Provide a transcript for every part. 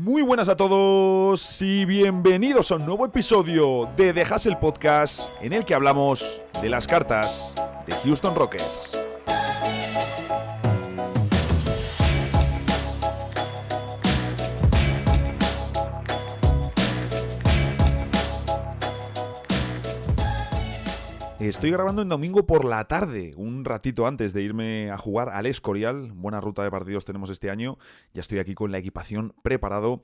Muy buenas a todos y bienvenidos a un nuevo episodio de The Hustle Podcast, en el que hablamos de las cartas de Houston Rockets. Estoy grabando en domingo por la tarde, un ratito antes de irme a jugar al Escorial. Buena ruta de partidos tenemos este año. Ya estoy aquí con la equipación preparado,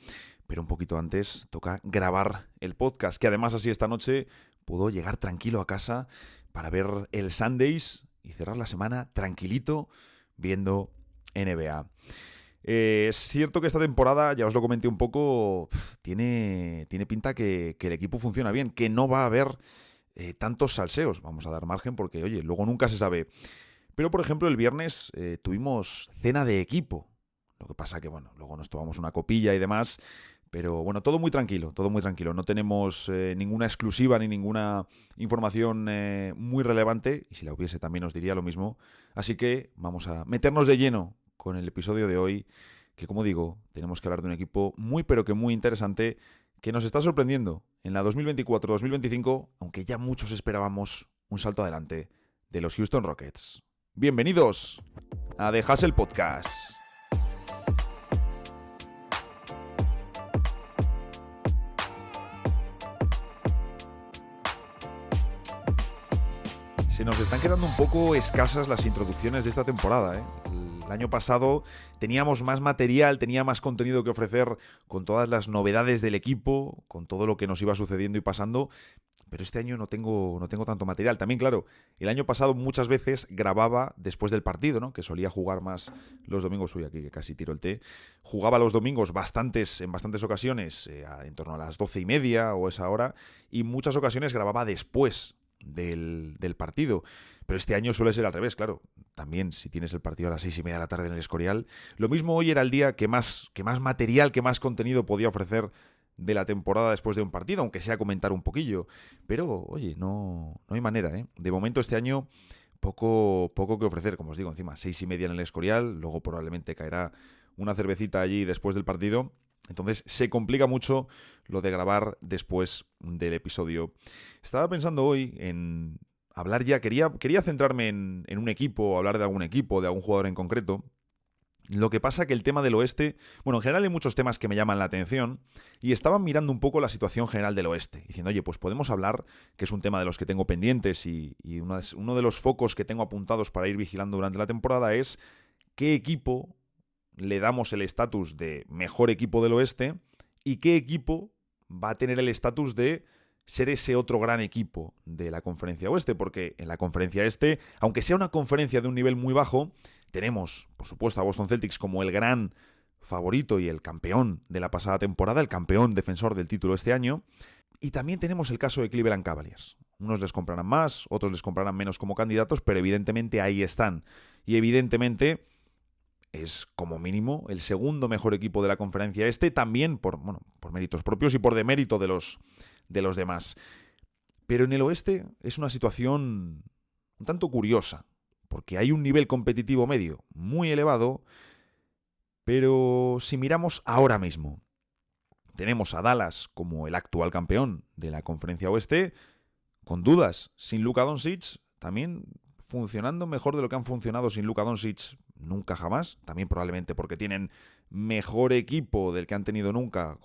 pero un poquito antes toca grabar el podcast, que además así esta noche puedo llegar tranquilo a casa para ver el Sundays y cerrar la semana tranquilito viendo NBA. Es cierto que esta temporada, ya os lo comenté un poco, tiene pinta que el equipo funciona bien, que no va a haber tantos salseos. Vamos a dar margen porque, oye, luego nunca se sabe. Pero, por ejemplo, el viernes tuvimos cena de equipo. Lo que pasa que, bueno, luego nos tomamos una copilla y demás. Pero, bueno, todo muy tranquilo, todo muy tranquilo. No tenemos ninguna exclusiva ni ninguna información muy relevante. Y si la hubiese también os diría lo mismo. Así que vamos a meternos de lleno con el episodio de hoy. Que, como digo, tenemos que hablar de un equipo muy, pero que muy interesante, que nos está sorprendiendo en la 2024-2025, aunque ya muchos esperábamos un salto adelante de los Houston Rockets. Bienvenidos a The Hustle Podcast. Se nos están quedando un poco escasas las introducciones de esta temporada, ¿eh? El año pasado teníamos más material, tenía más contenido que ofrecer con todas las novedades del equipo, con todo lo que nos iba sucediendo y pasando, pero este año no tengo tanto material. También, claro, el año pasado muchas veces grababa después del partido, ¿no? Que solía jugar más los domingos. Uy, aquí que casi tiro el té. Jugaba los domingos en bastantes ocasiones, en torno a las 12:30 o esa hora, y muchas ocasiones grababa después del partido. Pero este año suele ser al revés, claro. También si tienes el partido a las 6:30 de la tarde en el Escorial. Lo mismo hoy era el día que más material, que más contenido podía ofrecer de la temporada después de un partido, aunque sea comentar un poquillo. Pero, oye, no hay manera, ¿eh? De momento este año poco que ofrecer, como os digo, encima 6:30 en el Escorial, luego probablemente caerá una cervecita allí después del partido. Entonces se complica mucho lo de grabar después del episodio. Estaba pensando hoy en hablar ya, quería centrarme en un equipo, hablar de algún equipo, de algún jugador en concreto. Lo que pasa que el tema del oeste, bueno, en general hay muchos temas que me llaman la atención y estaba mirando un poco la situación general del oeste, diciendo, oye, pues podemos hablar, que es un tema de los que tengo pendientes y uno de los focos que tengo apuntados para ir vigilando durante la temporada es qué equipo le damos el estatus de mejor equipo del oeste y qué equipo va a tener el estatus de ser ese otro gran equipo de la conferencia oeste, porque en la conferencia este, aunque sea una conferencia de un nivel muy bajo, tenemos, por supuesto, a Boston Celtics como el gran favorito y el campeón de la pasada temporada, el campeón defensor del título este año, y también tenemos el caso de Cleveland Cavaliers. Unos les comprarán más, otros les comprarán menos como candidatos, pero evidentemente ahí están. Y evidentemente es como mínimo el segundo mejor equipo de la conferencia este, también por méritos propios y por demérito de los demás. Pero en el oeste es una situación un tanto curiosa, porque hay un nivel competitivo medio muy elevado, pero si miramos ahora mismo, tenemos a Dallas como el actual campeón de la conferencia oeste, con dudas, sin Luka Doncic, también funcionando mejor de lo que han funcionado sin Luka Doncic nunca jamás, también probablemente porque tienen mejor equipo del que han tenido nunca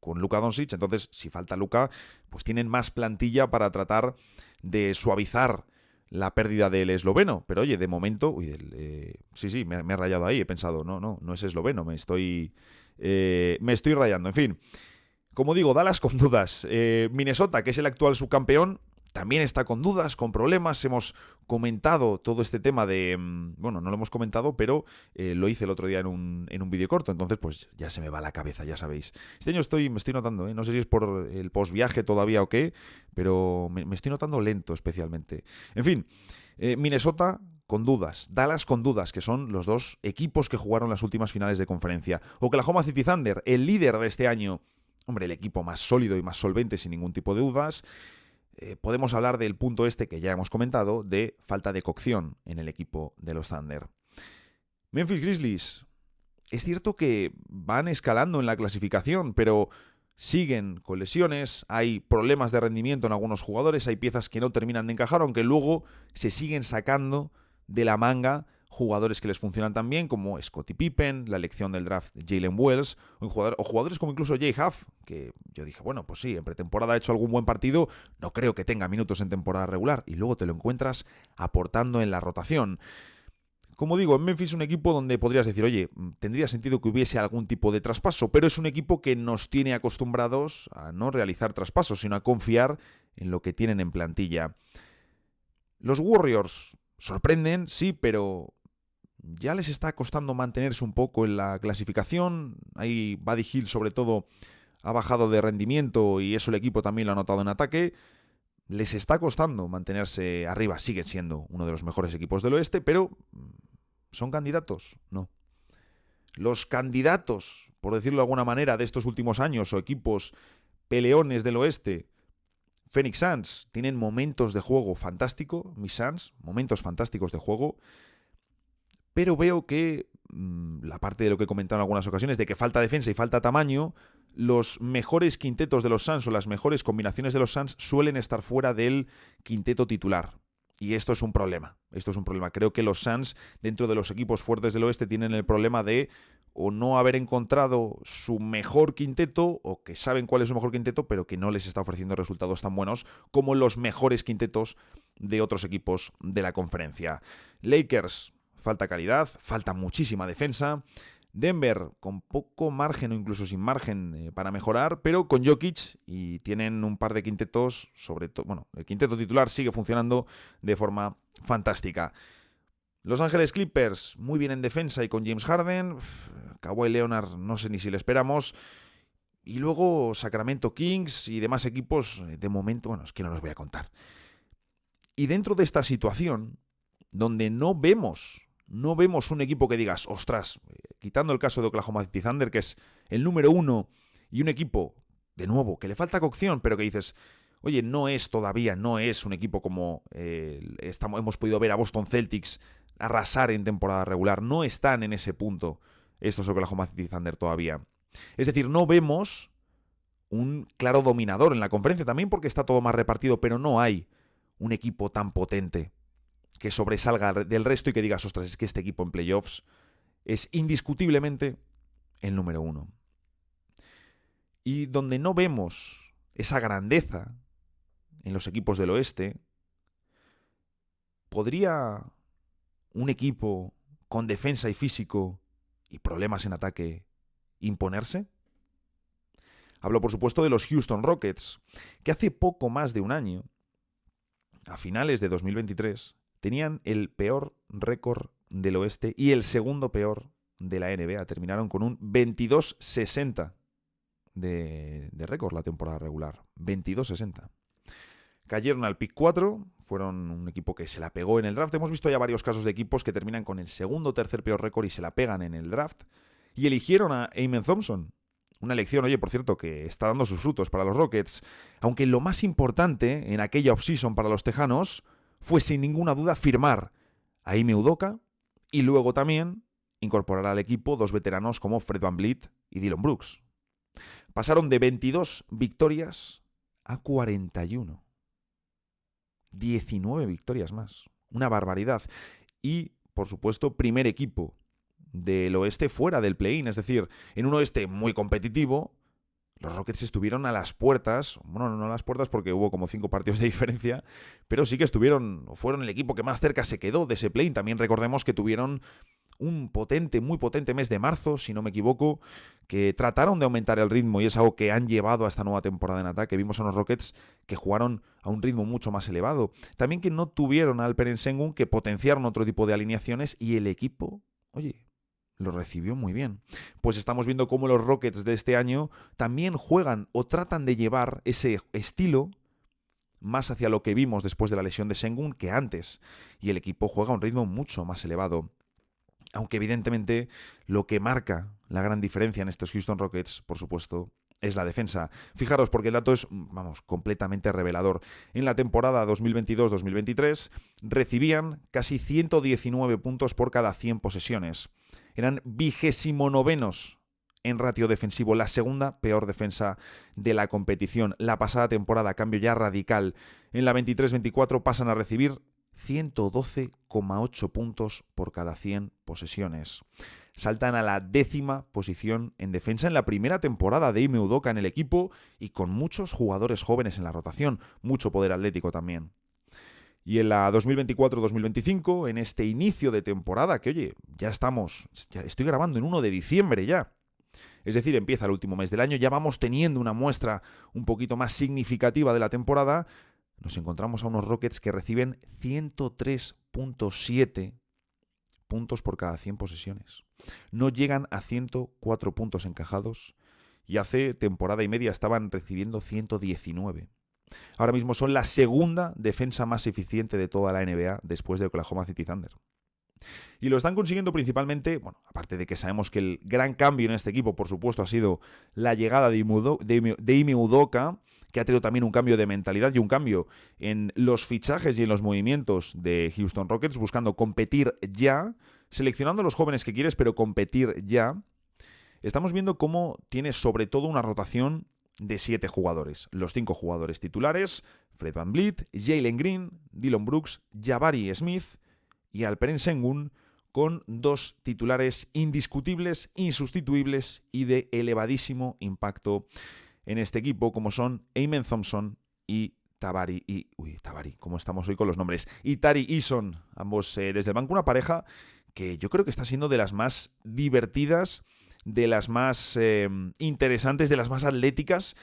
con Luka Doncic. Entonces, si falta Luka, pues tienen más plantilla para tratar de suavizar la pérdida del esloveno. Pero oye, de momento, sí, me he rayado ahí, he pensado, no es esloveno, me estoy rayando, en fin. Como digo, Dallas con dudas. Minnesota, que es el actual subcampeón, también está con dudas, con problemas. Hemos comentado todo este tema de... Bueno, no lo hemos comentado, pero lo hice el otro día en un vídeo corto. Entonces, pues ya se me va la cabeza, ya sabéis. Este año me estoy notando, no sé si es por el postviaje todavía o qué, pero me estoy notando lento especialmente. En fin, Minnesota con dudas, Dallas con dudas, que son los dos equipos que jugaron las últimas finales de conferencia. Oklahoma City Thunder, el líder de este año. Hombre, el equipo más sólido y más solvente sin ningún tipo de dudas. Podemos hablar del punto este que ya hemos comentado, de falta de cocción en el equipo de los Thunder. Memphis Grizzlies, es cierto que van escalando en la clasificación, pero siguen con lesiones, hay problemas de rendimiento en algunos jugadores, hay piezas que no terminan de encajar, aunque luego se siguen sacando de la manga jugadores que les funcionan tan bien, como Scottie Pippen, la elección del draft de Jalen Wells, o jugadores como incluso Jay Huff, que yo dije, bueno, pues sí, en pretemporada ha hecho algún buen partido, no creo que tenga minutos en temporada regular, y luego te lo encuentras aportando en la rotación. Como digo, en Memphis es un equipo donde podrías decir, oye, tendría sentido que hubiese algún tipo de traspaso, pero es un equipo que nos tiene acostumbrados a no realizar traspasos, sino a confiar en lo que tienen en plantilla. Los Warriors sorprenden, sí, pero ya les está costando mantenerse un poco en la clasificación. Ahí Buddy Hield, sobre todo, ha bajado de rendimiento y eso el equipo también lo ha notado en ataque. Les está costando mantenerse arriba. Siguen siendo uno de los mejores equipos del oeste, pero ¿son candidatos? No. Los candidatos, por decirlo de alguna manera, de estos últimos años o equipos peleones del oeste, Phoenix Suns, tienen momentos de juego fantástico. Mis Suns, momentos fantásticos de juego. Pero veo que, la parte de lo que he comentado en algunas ocasiones, de que falta defensa y falta tamaño, los mejores quintetos de los Suns o las mejores combinaciones de los Suns suelen estar fuera del quinteto titular. Y esto es un problema. Creo que los Suns, dentro de los equipos fuertes del oeste, tienen el problema de o no haber encontrado su mejor quinteto, o que saben cuál es su mejor quinteto, pero que no les está ofreciendo resultados tan buenos como los mejores quintetos de otros equipos de la conferencia. Lakers, falta calidad, falta muchísima defensa. Denver, con poco margen o incluso sin margen para mejorar, pero con Jokic, y tienen un par de quintetos, sobre todo, bueno, el quinteto titular sigue funcionando de forma fantástica. Los Ángeles Clippers, muy bien en defensa y con James Harden. Kawhi Leonard, no sé ni si le esperamos. Y luego Sacramento Kings y demás equipos, de momento, bueno, es que no los voy a contar. Y dentro de esta situación, donde no vemos un equipo que digas, ostras, quitando el caso de Oklahoma City Thunder, que es el número 1, y un equipo, de nuevo, que le falta cocción, pero que dices, oye, no es un equipo como hemos podido ver a Boston Celtics arrasar en temporada regular. No están en ese punto estos Oklahoma City Thunder todavía. Es decir, no vemos un claro dominador en la conferencia, también porque está todo más repartido, pero no hay un equipo tan potente que sobresalga del resto y que digas, ostras, es que este equipo en playoffs es indiscutiblemente el número 1. Y donde no vemos esa grandeza en los equipos del oeste, ¿podría un equipo con defensa y físico y problemas en ataque imponerse? Hablo, por supuesto, de los Houston Rockets, que hace poco más de un año, a finales de 2023, tenían el peor récord del oeste y el segundo peor de la NBA. Terminaron con un 22-60 de récord la temporada regular. 22-60. Cayeron al pick 4, fueron un equipo que se la pegó en el draft. Hemos visto ya varios casos de equipos que terminan con el segundo o tercer peor récord y se la pegan en el draft. Y eligieron a Amen Thompson. Una elección, oye, por cierto, que está dando sus frutos para los Rockets. Aunque lo más importante en aquella offseason para los tejanos fue sin ninguna duda firmar a Ime Udoka y luego también incorporar al equipo dos veteranos como Fred VanVleet y Dillon Brooks. Pasaron de 22 victorias a 41. 19 victorias más. Una barbaridad. Y, por supuesto, primer equipo del oeste fuera del play-in. Es decir, en un oeste muy competitivo, los Rockets estuvieron a las puertas. Bueno, no a las puertas porque hubo como 5 partidos de diferencia, pero sí que fueron el equipo que más cerca se quedó de ese play-in. También recordemos que tuvieron un muy potente mes de marzo, si no me equivoco, que trataron de aumentar el ritmo y es algo que han llevado a esta nueva temporada en ataque. Vimos a unos Rockets que jugaron a un ritmo mucho más elevado. También que no tuvieron a Alperen Sengun, que potenciaron otro tipo de alineaciones y el equipo, oye, lo recibió muy bien. Pues estamos viendo cómo los Rockets de este año también juegan o tratan de llevar ese estilo más hacia lo que vimos después de la lesión de Sengun que antes. Y el equipo juega a un ritmo mucho más elevado. Aunque evidentemente lo que marca la gran diferencia en estos Houston Rockets, por supuesto, es la defensa. Fijaros, porque el dato es, completamente revelador. En la temporada 2022-2023 recibían casi 119 puntos por cada 100 posesiones. Eran 29º en ratio defensivo, la segunda peor defensa de la competición. La pasada temporada, cambio ya radical. En la 23-24 pasan a recibir 112,8 puntos por cada 100 posesiones. Saltan a la 10ª posición en defensa en la primera temporada de Ime Udoka en el equipo y con muchos jugadores jóvenes en la rotación, mucho poder atlético también. Y en la 2024-2025, en este inicio de temporada, que oye, ya estoy grabando en 1 de diciembre ya. Es decir, empieza el último mes del año, ya vamos teniendo una muestra un poquito más significativa de la temporada. Nos encontramos a unos Rockets que reciben 103,7 puntos por cada 100 posesiones. No llegan a 104 puntos encajados y hace temporada y media estaban recibiendo 119. Ahora mismo son la segunda defensa más eficiente de toda la NBA después de Oklahoma City Thunder. Y lo están consiguiendo principalmente, bueno, aparte de que sabemos que el gran cambio en este equipo, por supuesto, ha sido la llegada de Ime Udoka, que ha tenido también un cambio de mentalidad y un cambio en los fichajes y en los movimientos de Houston Rockets, buscando competir ya, seleccionando a los jóvenes que quieres, pero competir ya. Estamos viendo cómo tiene sobre todo una rotación de 7 jugadores. Los 5 jugadores titulares, Fred VanVleet, Jalen Green, Dillon Brooks, Jabari Smith y Alperen Sengun, con 2 titulares indiscutibles, insustituibles y de elevadísimo impacto en este equipo, como son Amen Thompson y Tari Eason, ambos desde el banco, una pareja que yo creo que está siendo de las más divertidas, de las más interesantes, de las más atléticas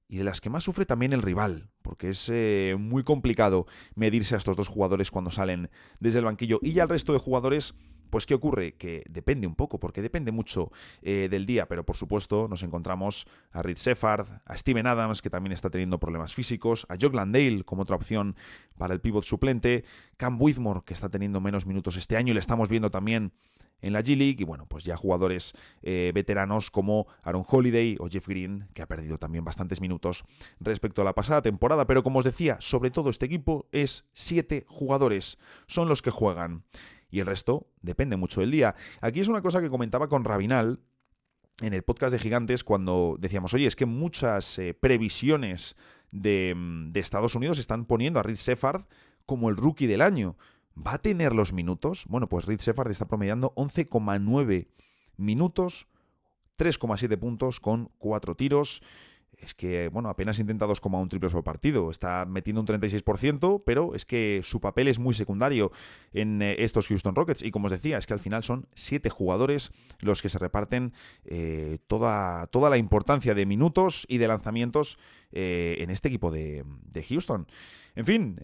y de las que más sufre también el rival, porque es muy complicado medirse a estos dos jugadores cuando salen desde el banquillo. Y ya el resto de jugadores, pues ¿qué ocurre? Que depende un poco, porque depende mucho del día, pero por supuesto nos encontramos a Reed Sheppard, a Steven Adams, que también está teniendo problemas físicos, a Jock Landale como otra opción para el pívot suplente, Cam Whitmore, que está teniendo menos minutos este año y le estamos viendo también en la G-League, y bueno, pues ya jugadores veteranos como Aaron Holiday o Jeff Green, que ha perdido también bastantes minutos respecto a la pasada temporada, pero como os decía, sobre todo este equipo es 7 jugadores, son los que juegan, y el resto depende mucho del día. Aquí es una cosa que comentaba con Rabinal en el podcast de Gigantes cuando decíamos, oye, es que muchas previsiones de Estados Unidos están poniendo a Reed Sheppard como el rookie del año. ¿Va a tener los minutos? Bueno, pues Reed Sheppard está promediando 11,9 minutos, 3,7 puntos con 4 tiros. Es que, bueno, apenas intenta 2,1 triples por partido. Está metiendo un 36%, pero es que su papel es muy secundario en estos Houston Rockets. Y como os decía, es que al final son 7 jugadores los que se reparten toda la importancia de minutos y de lanzamientos en este equipo de Houston. En fin,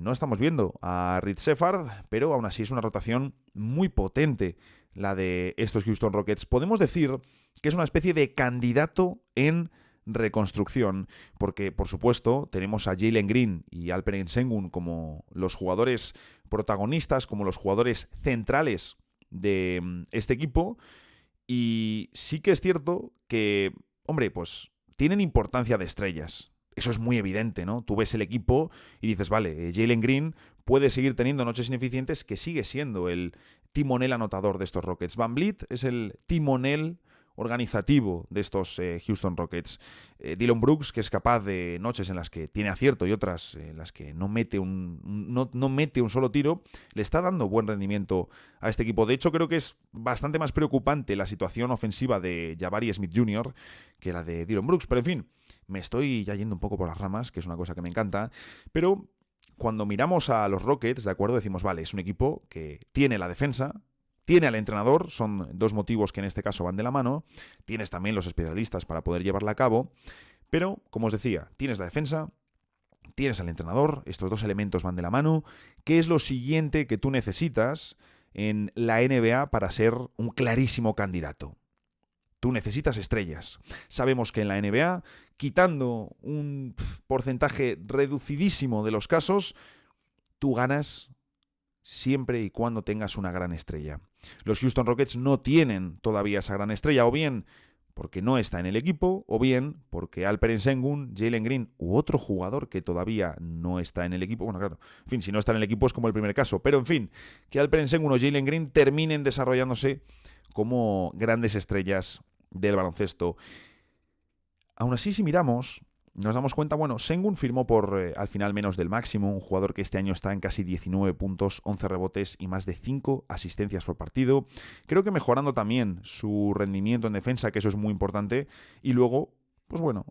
no estamos viendo a Reed Sheppard, pero aún así es una rotación muy potente la de estos Houston Rockets. Podemos decir que es una especie de candidato en reconstrucción, porque por supuesto tenemos a Jalen Green y Alperen Sengun como los jugadores protagonistas, como los jugadores centrales de este equipo, y sí que es cierto que, hombre, pues tienen importancia de estrellas. Eso es muy evidente, ¿no? Tú ves el equipo y dices, vale, Jalen Green puede seguir teniendo noches ineficientes, que sigue siendo el timonel anotador de estos Rockets. VanVleet es el timonel organizativo de estos Houston Rockets. Dillon Brooks, que es capaz de noches en las que tiene acierto y otras en las que no mete un solo tiro, le está dando buen rendimiento a este equipo. De hecho, creo que es bastante más preocupante la situación ofensiva de Jabari Smith Jr. que la de Dillon Brooks. Pero en fin, me estoy ya yendo un poco por las ramas, que es una cosa que me encanta, pero cuando miramos a los Rockets, de acuerdo, decimos, vale, es un equipo que tiene la defensa, tiene al entrenador, son dos motivos que en este caso van de la mano, tienes también los especialistas para poder llevarla a cabo, pero, como os decía, tienes la defensa, tienes al entrenador, estos dos elementos van de la mano. ¿Qué es lo siguiente que tú necesitas en la NBA para ser un clarísimo candidato? Tú necesitas estrellas. Sabemos que en la NBA, quitando un porcentaje reducidísimo de los casos, tú ganas siempre y cuando tengas una gran estrella. Los Houston Rockets no tienen todavía esa gran estrella, o bien porque no está en el equipo, o bien porque Alperen Sengun, Jalen Green u otro jugador que todavía no está en el equipo, bueno, claro, en fin, si no está en el equipo es como el primer caso, pero en fin, que Alperen Sengun o Jalen Green terminen desarrollándose como grandes estrellas del baloncesto. Aún así, si miramos, nos damos cuenta, bueno, Sengun firmó por al final menos del máximo, un jugador que este año está en casi 19 puntos, 11 rebotes y más de 5 asistencias por partido. Creo que mejorando también su rendimiento en defensa, que eso es muy importante. Y luego, pues bueno,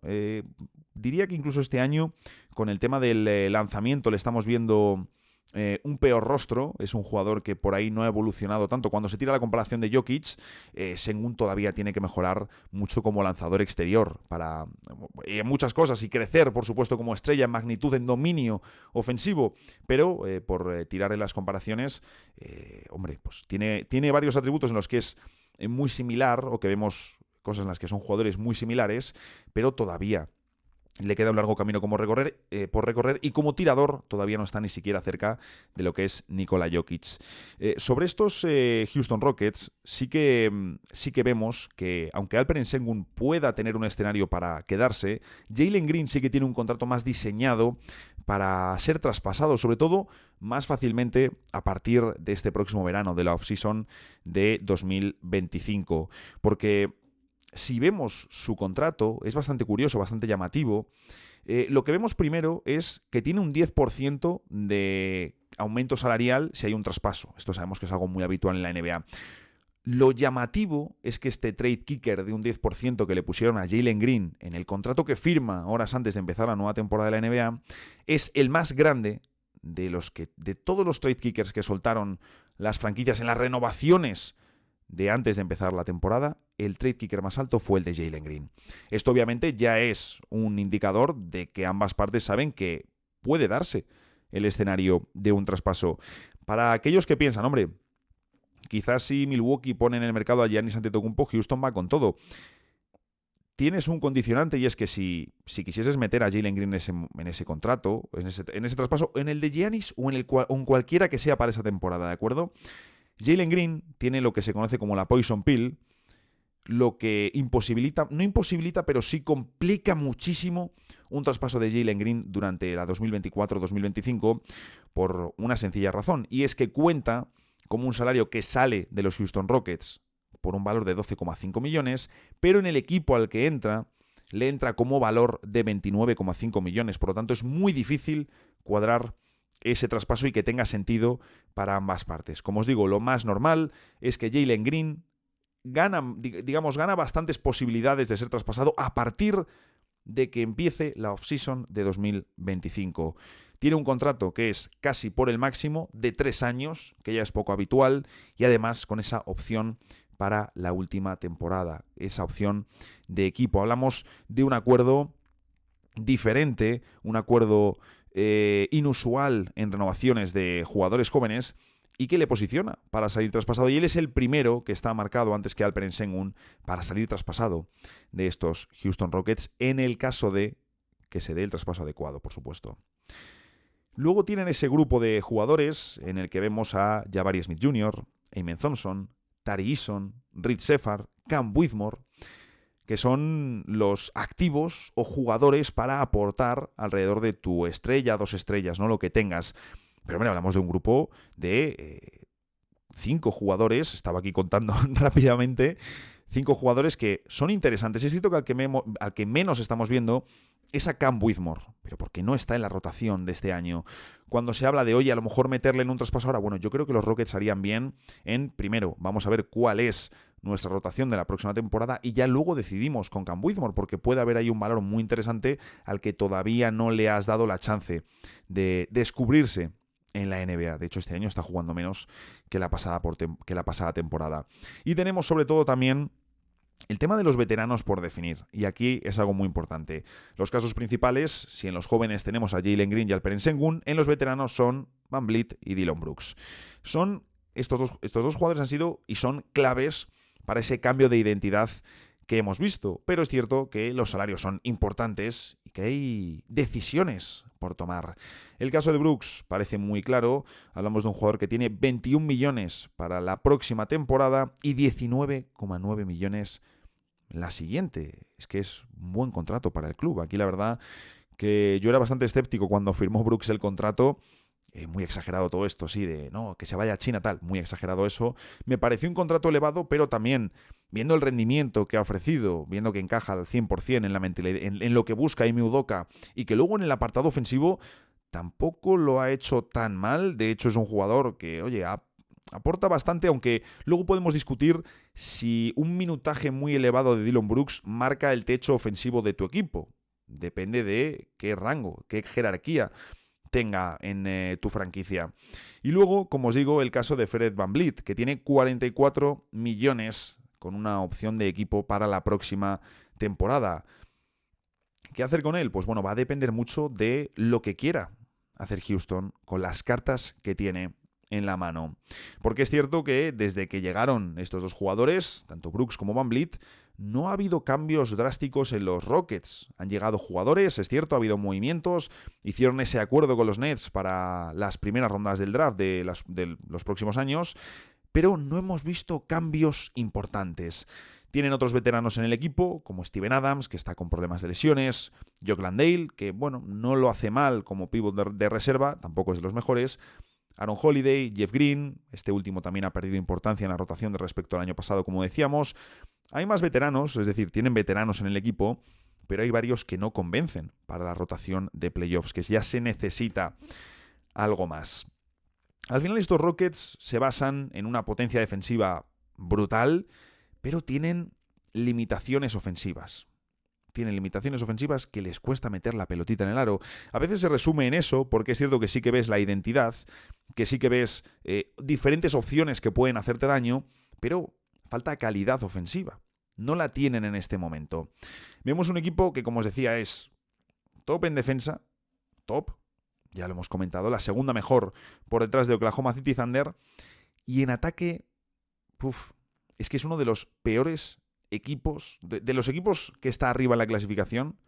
diría que incluso este año, con el tema del lanzamiento, le estamos viendo un peor rostro. Es un jugador que por ahí no ha evolucionado tanto. Cuando se tira la comparación de Jokic, Sengun todavía tiene que mejorar mucho como lanzador exterior para muchas cosas y crecer, por supuesto, como estrella en magnitud, en dominio ofensivo. Pero por tirar en las comparaciones, hombre, pues tiene varios atributos en los que es muy similar, o que vemos cosas en las que son jugadores muy similares, pero todavía le queda un largo camino por recorrer, y como tirador todavía no está ni siquiera cerca de lo que es Nikola Jokic. Sobre estos Houston Rockets sí que vemos que, aunque Alperen Sengun pueda tener un escenario para quedarse, Jalen Green sí que tiene un contrato más diseñado para ser traspasado, sobre todo más fácilmente a partir de este próximo verano, de la off-season de 2025. Porque si vemos su contrato, es bastante curioso, bastante llamativo. Lo que vemos primero es que tiene un 10% de aumento salarial si hay un traspaso. Esto sabemos que es algo muy habitual en la NBA. Lo llamativo es que este trade kicker de un 10% que le pusieron a Jalen Green en el contrato que firma horas antes de empezar la nueva temporada de la NBA es el más grande de todos los trade kickers que soltaron las franquicias en las renovaciones de antes de empezar la temporada. El trade kicker más alto fue el de Jalen Green. Esto obviamente ya es un indicador de que ambas partes saben que puede darse el escenario de un traspaso. Para aquellos que piensan, hombre, quizás si Milwaukee pone en el mercado a Giannis Antetokounmpo, Houston va con todo. Tienes un condicionante, y es que si quisieses meter a Jalen Green en ese contrato, en ese traspaso, en el de Giannis o en cualquiera que sea para esa temporada, ¿de acuerdo? Jalen Green tiene lo que se conoce como la Poison Pill, lo que no imposibilita, pero sí complica muchísimo un traspaso de Jalen Green durante la 2024-2025 por una sencilla razón, y es que cuenta como un salario que sale de los Houston Rockets por un valor de 12,5 millones, pero en el equipo al que le entra como valor de 29,5 millones. Por lo tanto, es muy difícil cuadrar ese traspaso y que tenga sentido para ambas partes. Como os digo, lo más normal es que Jalen Green gana bastantes posibilidades de ser traspasado a partir de que empiece la off-season de 2025. Tiene un contrato que es casi por el máximo, de 3 años, que ya es poco habitual, y además con esa opción para la última temporada, esa opción de equipo. Hablamos de un acuerdo diferente, un acuerdo inusual en renovaciones de jugadores jóvenes, y que le posiciona para salir traspasado. Y él es el primero que está marcado antes que Alperen Sengun para salir traspasado de estos Houston Rockets, en el caso de que se dé el traspaso adecuado, por supuesto. Luego tienen ese grupo de jugadores en el que vemos a Jabari Smith Jr., Amen Thompson, Tari Eason, Reed Sheppard, Cam Whitmore, que son los activos o jugadores para aportar alrededor de tu estrella, 2 estrellas, ¿no? Lo que tengas. Pero bueno, hablamos de un grupo de 5 jugadores, estaba aquí contando rápidamente, 5 jugadores que son interesantes. Es cierto que al que menos estamos viendo es a Cam Whitmore, pero porque no está en la rotación de este año. Cuando se habla de, oye, a lo mejor meterle en un traspaso ahora, bueno, yo creo que los Rockets harían bien en, primero, vamos a ver cuál es nuestra rotación de la próxima temporada, y ya luego decidimos con Cam Whitmore, porque puede haber ahí un valor muy interesante al que todavía no le has dado la chance de descubrirse en la NBA. De hecho, este año está jugando menos que la pasada temporada. Y tenemos sobre todo también el tema de los veteranos por definir, y aquí es algo muy importante. Los casos principales, si en los jóvenes tenemos a Jalen Green y Alperen Sengun, en los veteranos son Van Vliet y Dillon Brooks. Estos dos jugadores han sido y son claves para ese cambio de identidad que hemos visto, pero es cierto que los salarios son importantes y que hay decisiones por tomar. El caso de Brooks parece muy claro. Hablamos de un jugador que tiene 21 millones para la próxima temporada y 19,9 millones la siguiente. Es que es un buen contrato para el club. Aquí la verdad que yo era bastante escéptico cuando firmó Brooks el contrato, Muy exagerado todo esto, sí, de no, que se vaya a China, tal, muy exagerado eso. Me pareció un contrato elevado, pero también, viendo el rendimiento que ha ofrecido, viendo que encaja al 100% en la mentalidad, en lo que busca Ime Udoka, y que luego en el apartado ofensivo tampoco lo ha hecho tan mal. De hecho, es un jugador que, oye, aporta bastante, aunque luego podemos discutir si un minutaje muy elevado de Dillon Brooks marca el techo ofensivo de tu equipo. Depende de qué rango, qué jerarquía tenga en tu franquicia. Y luego, como os digo, el caso de Fred VanVleet, que tiene 44 millones con una opción de equipo para la próxima temporada. ¿Qué hacer con él? Pues bueno, va a depender mucho de lo que quiera hacer Houston con las cartas que tiene en la mano. Porque es cierto que desde que llegaron estos dos jugadores, tanto Brooks como VanVleet, no ha habido cambios drásticos en los Rockets. Han llegado jugadores, es cierto, ha habido movimientos, hicieron ese acuerdo con los Nets para las primeras rondas del draft de los próximos años, pero no hemos visto cambios importantes. Tienen otros veteranos en el equipo, como Steven Adams, que está con problemas de lesiones, Jock Landale, que bueno, no lo hace mal como pívot de reserva, tampoco es de los mejores, Aaron Holiday, Jeff Green, este último también ha perdido importancia en la rotación de respecto al año pasado, como decíamos. Hay más veteranos, es decir, tienen veteranos en el equipo, pero hay varios que no convencen para la rotación de playoffs, que ya se necesita algo más. Al final estos Rockets se basan en una potencia defensiva brutal, pero tienen limitaciones ofensivas. Tienen limitaciones ofensivas que les cuesta meter la pelotita en el aro. A veces se resume en eso, porque es cierto que sí que ves la identidad, que sí que ves diferentes opciones que pueden hacerte daño, pero falta calidad ofensiva. No la tienen en este momento. Vemos un equipo que, como os decía, es top en defensa, top, ya lo hemos comentado, la segunda mejor por detrás de Oklahoma City Thunder, y en ataque, es que es uno de los peores equipos, de los equipos que está arriba en la clasificación,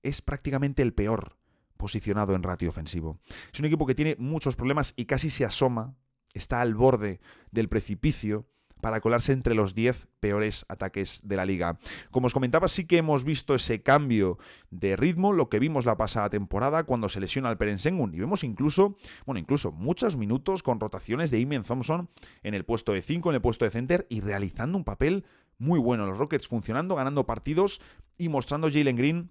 es prácticamente el peor posicionado en ratio ofensivo. Es un equipo que tiene muchos problemas y casi se asoma, está al borde del precipicio para colarse entre los 10 peores ataques de la liga. Como os comentaba, sí que hemos visto ese cambio de ritmo, lo que vimos la pasada temporada cuando se lesiona Alperen Sengun, y vemos incluso muchos minutos con rotaciones de Amen Thompson en el puesto de 5, en el puesto de center, y realizando un papel muy bueno. Los Rockets funcionando, ganando partidos y mostrando Jalen Green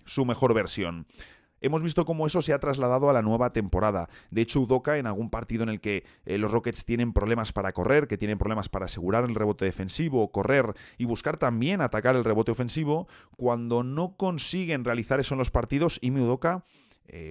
su mejor versión. Hemos visto cómo eso se ha trasladado a la nueva temporada. De hecho, Udoka, en algún partido en el que los Rockets tienen problemas para correr, que tienen problemas para asegurar el rebote defensivo, correr y buscar también atacar el rebote ofensivo, cuando no consiguen realizar eso en los partidos, Ime Udoka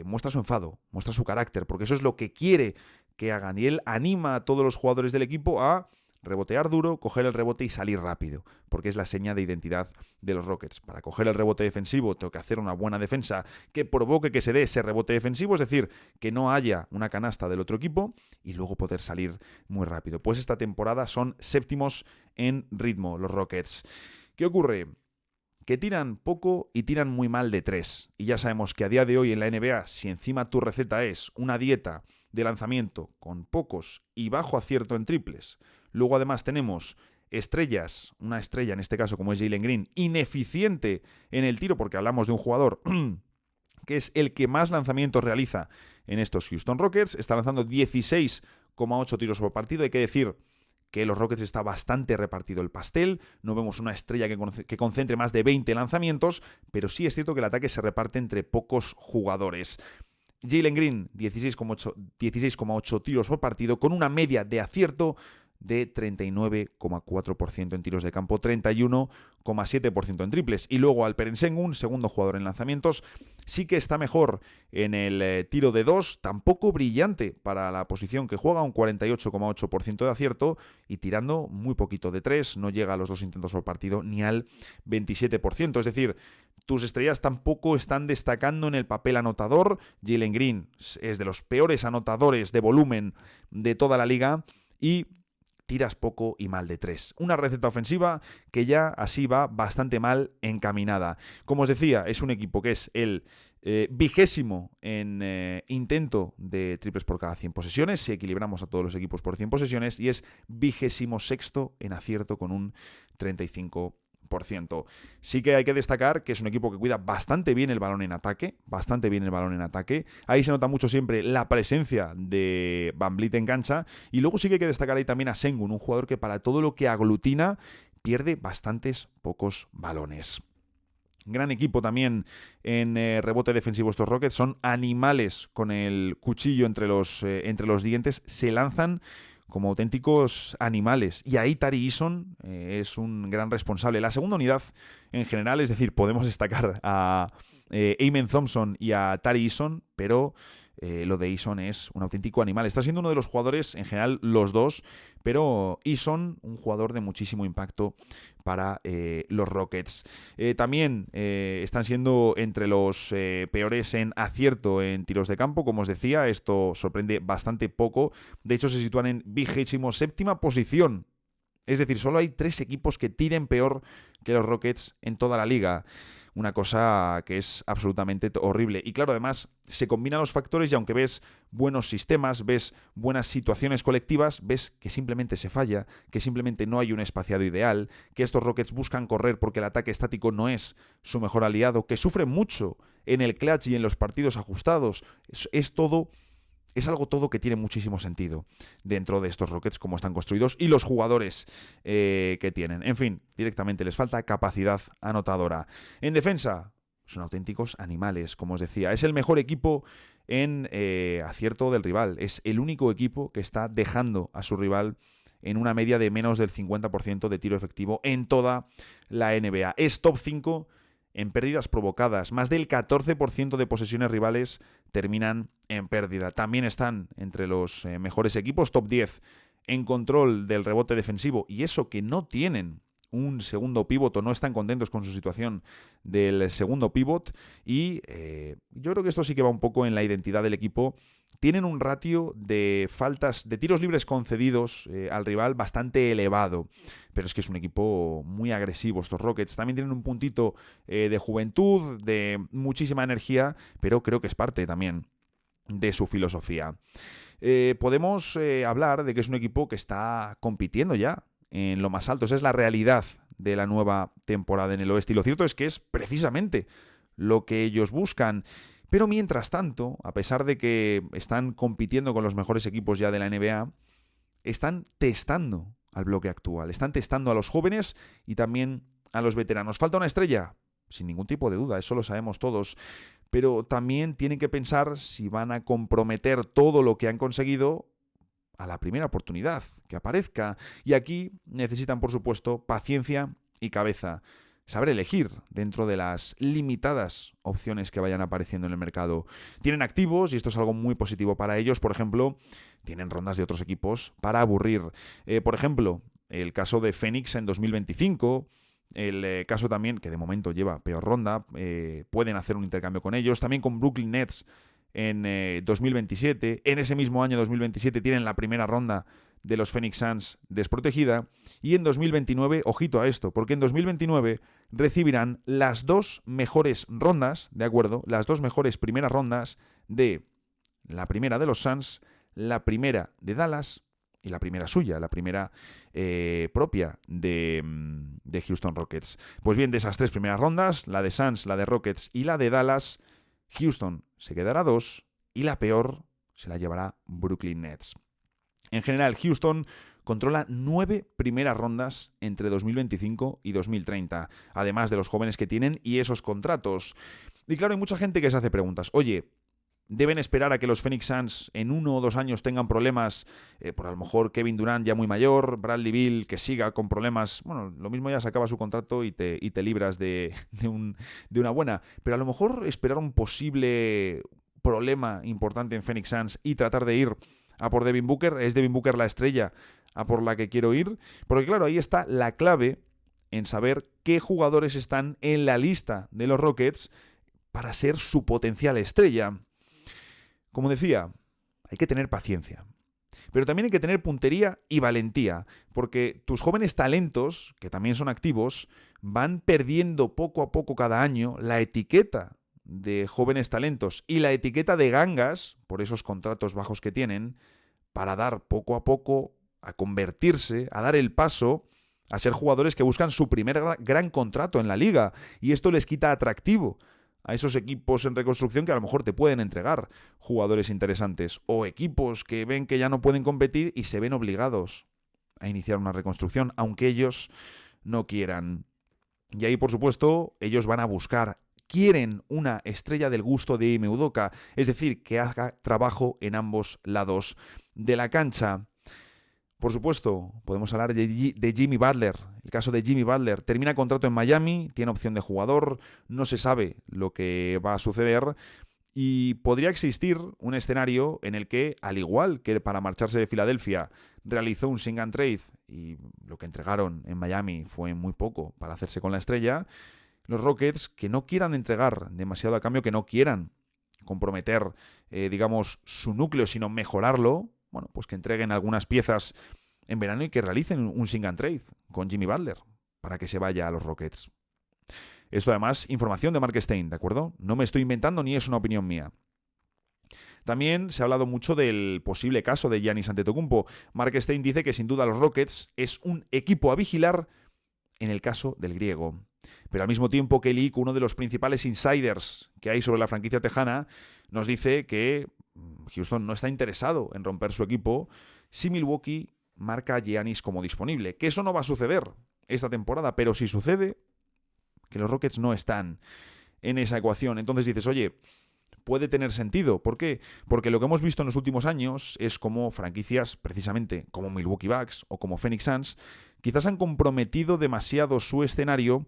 muestra su enfado, muestra su carácter, porque eso es lo que quiere que hagan. Y él anima a todos los jugadores del equipo a rebotear duro, coger el rebote y salir rápido, porque es la seña de identidad de los Rockets. Para coger el rebote defensivo tengo que hacer una buena defensa que provoque que se dé ese rebote defensivo, es decir, que no haya una canasta del otro equipo y luego poder salir muy rápido. Pues esta temporada son séptimos en ritmo los Rockets. ¿Qué ocurre? Que tiran poco y tiran muy mal de 3. Y ya sabemos que a día de hoy en la NBA, si encima tu receta es una dieta de lanzamiento con pocos y bajo acierto en triples, luego además tenemos estrellas, una estrella en este caso como es Jalen Green, ineficiente en el tiro, porque hablamos de un jugador que es el que más lanzamientos realiza en estos Houston Rockets, está lanzando 16,8 tiros por partido. Hay que decir que los Rockets está bastante repartido el pastel, no vemos una estrella que concentre más de 20 lanzamientos, pero sí es cierto que el ataque se reparte entre pocos jugadores. Jalen Green, 16,8 tiros por partido, con una media de acierto de 39,4% en tiros de campo, 31,7% en triples. Y luego Alperen Sengun, segundo jugador en lanzamientos, sí que está mejor en el tiro de 2, tampoco brillante para la posición que juega, un 48,8% de acierto, y tirando muy poquito de 3, no llega a los 2 intentos por partido ni al 27%. Es decir, tus estrellas tampoco están destacando en el papel anotador. Jalen Green es de los peores anotadores de volumen de toda la liga y tiras poco y mal de 3. Una receta ofensiva que ya así va bastante mal encaminada. Como os decía, es un equipo que es el 20º en intento de triples por cada 100 posesiones, si equilibramos a todos los equipos por 100 posesiones, y es 26º en acierto con un 35%. Sí que hay que destacar que es un equipo que cuida bastante bien el balón en ataque, Ahí se nota mucho siempre la presencia de Van Vliet en cancha. Y luego sí que hay que destacar ahí también a Sengun, un jugador que para todo lo que aglutina pierde bastantes pocos balones. Gran equipo también en rebote defensivo estos Rockets. Son animales con el cuchillo entre los dientes. Se lanzan como auténticos animales. Y ahí Tari Eason es un gran responsable. La segunda unidad en general, es decir, podemos destacar a Amen Thompson y a Tari Eason, pero lo de Eason es un auténtico animal. Está siendo uno de los jugadores, en general los dos, pero Eason, un jugador de muchísimo impacto para los Rockets. También están siendo entre los peores en acierto en tiros de campo, como os decía. Esto sorprende bastante poco. De hecho, se sitúan en 27ª posición. Es decir, solo hay 3 equipos que tiren peor que los Rockets en toda la liga. Una cosa que es absolutamente horrible. Y claro, además, se combinan los factores y aunque ves buenos sistemas, ves buenas situaciones colectivas, ves que simplemente se falla, que simplemente no hay un espaciado ideal, que estos Rockets buscan correr porque el ataque estático no es su mejor aliado, que sufren mucho en el clutch y en los partidos ajustados. Es algo todo que tiene muchísimo sentido dentro de estos Rockets, como están construidos y los jugadores que tienen. En fin, directamente les falta capacidad anotadora. En defensa, son auténticos animales, como os decía. Es el mejor equipo en acierto del rival. Es el único equipo que está dejando a su rival en una media de menos del 50% de tiro efectivo en toda la NBA. Es top 5 en pérdidas provocadas. Más del 14% de posesiones rivales terminan en pérdida. También están entre los mejores equipos, top 10 en control del rebote defensivo. Y eso que no tienen un segundo pívot o no están contentos con su situación del segundo pívot. Y yo creo que esto sí que va un poco en la identidad del equipo. Tienen un ratio de faltas, de tiros libres concedidos al rival bastante elevado. Pero es que es un equipo muy agresivo estos Rockets. También tienen un puntito de juventud, de muchísima energía, pero creo que es parte también de su filosofía. Podemos hablar de que es un equipo que está compitiendo ya en lo más alto. Esa es la realidad de la nueva temporada en el oeste. Y lo cierto es que es precisamente lo que ellos buscan. Pero mientras tanto, a pesar de que están compitiendo con los mejores equipos ya de la NBA, están testando al bloque actual. Están testando a los jóvenes y también a los veteranos. ¿Falta una estrella? Sin ningún tipo de duda, eso lo sabemos todos. Pero también tienen que pensar si van a comprometer todo lo que han conseguido a la primera oportunidad que aparezca. Y aquí necesitan, por supuesto, paciencia y cabeza. Saber elegir dentro de las limitadas opciones que vayan apareciendo en el mercado. Tienen activos, y esto es algo muy positivo para ellos. Por ejemplo, tienen rondas de otros equipos para aburrir. Por ejemplo, el caso de Phoenix en 2025... El caso también, que de momento lleva peor ronda, pueden hacer un intercambio con ellos. También con Brooklyn Nets en 2027. En ese mismo año 2027 tienen la primera ronda de los Phoenix Suns desprotegida. Y en 2029, ojito a esto, porque en 2029 recibirán las 2 mejores rondas, ¿de acuerdo? Las 2 mejores primeras rondas de la primera de los Suns, la primera de Dallas y la primera suya, la primera propia de Houston Rockets. Pues bien, de esas 3 primeras rondas, la de Suns, la de Rockets y la de Dallas, Houston se quedará 2 y la peor se la llevará Brooklyn Nets. En general, Houston controla 9 primeras rondas entre 2025 y 2030, además de los jóvenes que tienen y esos contratos. Y claro, hay mucha gente que se hace preguntas. Oye, ¿deben esperar a que los Phoenix Suns en 1 o 2 años tengan problemas? Por a lo mejor Kevin Durant ya muy mayor, Bradley Beal que siga con problemas. Bueno, lo mismo ya se acaba su contrato y te libras de una buena. Pero a lo mejor esperar un posible problema importante en Phoenix Suns y tratar de ir a por Devin Booker. ¿Es Devin Booker la estrella a por la que quiero ir? Porque claro, ahí está la clave en saber qué jugadores están en la lista de los Rockets para ser su potencial estrella. Como decía, hay que tener paciencia. Pero también hay que tener puntería y valentía, porque tus jóvenes talentos, que también son activos, van perdiendo poco a poco cada año la etiqueta de jóvenes talentos y la etiqueta de gangas, por esos contratos bajos que tienen, para dar poco a poco, a convertirse, a dar el paso a ser jugadores que buscan su primer gran contrato en la liga, y esto les quita atractivo a esos equipos en reconstrucción que a lo mejor te pueden entregar jugadores interesantes, o equipos que ven que ya no pueden competir y se ven obligados a iniciar una reconstrucción, aunque ellos no quieran. Y ahí, por supuesto, ellos van a quieren una estrella del gusto de Ime Udoka, es decir, que haga trabajo en ambos lados de la cancha. Por supuesto, podemos hablar de Jimmy Butler. El caso de Jimmy Butler. Termina contrato en Miami, tiene opción de jugador, no se sabe lo que va a suceder y podría existir un escenario en el que, al igual que para marcharse de Filadelfia, realizó un sing and trade y lo que entregaron en Miami fue muy poco para hacerse con la estrella, los Rockets, que no quieran entregar demasiado a cambio, que no quieran comprometer, su núcleo, sino mejorarlo, bueno, pues que entreguen algunas piezas en verano y que realicen un sing and trade con Jimmy Butler para que se vaya a los Rockets. Esto además, información de Mark Stein, ¿de acuerdo? No me estoy inventando ni es una opinión mía. También se ha hablado mucho del posible caso de Giannis Antetokounmpo. Mark Stein dice que sin duda los Rockets es un equipo a vigilar en el caso del griego. Pero al mismo tiempo, Kelly, uno de los principales insiders que hay sobre la franquicia tejana, nos dice que Houston no está interesado en romper su equipo si Milwaukee marca a Giannis como disponible. Que eso no va a suceder esta temporada, pero si sucede, que los Rockets no están en esa ecuación. Entonces dices, oye, puede tener sentido. ¿Por qué? Porque lo que hemos visto en los últimos años es como franquicias, precisamente como Milwaukee Bucks o como Phoenix Suns, quizás han comprometido demasiado su escenario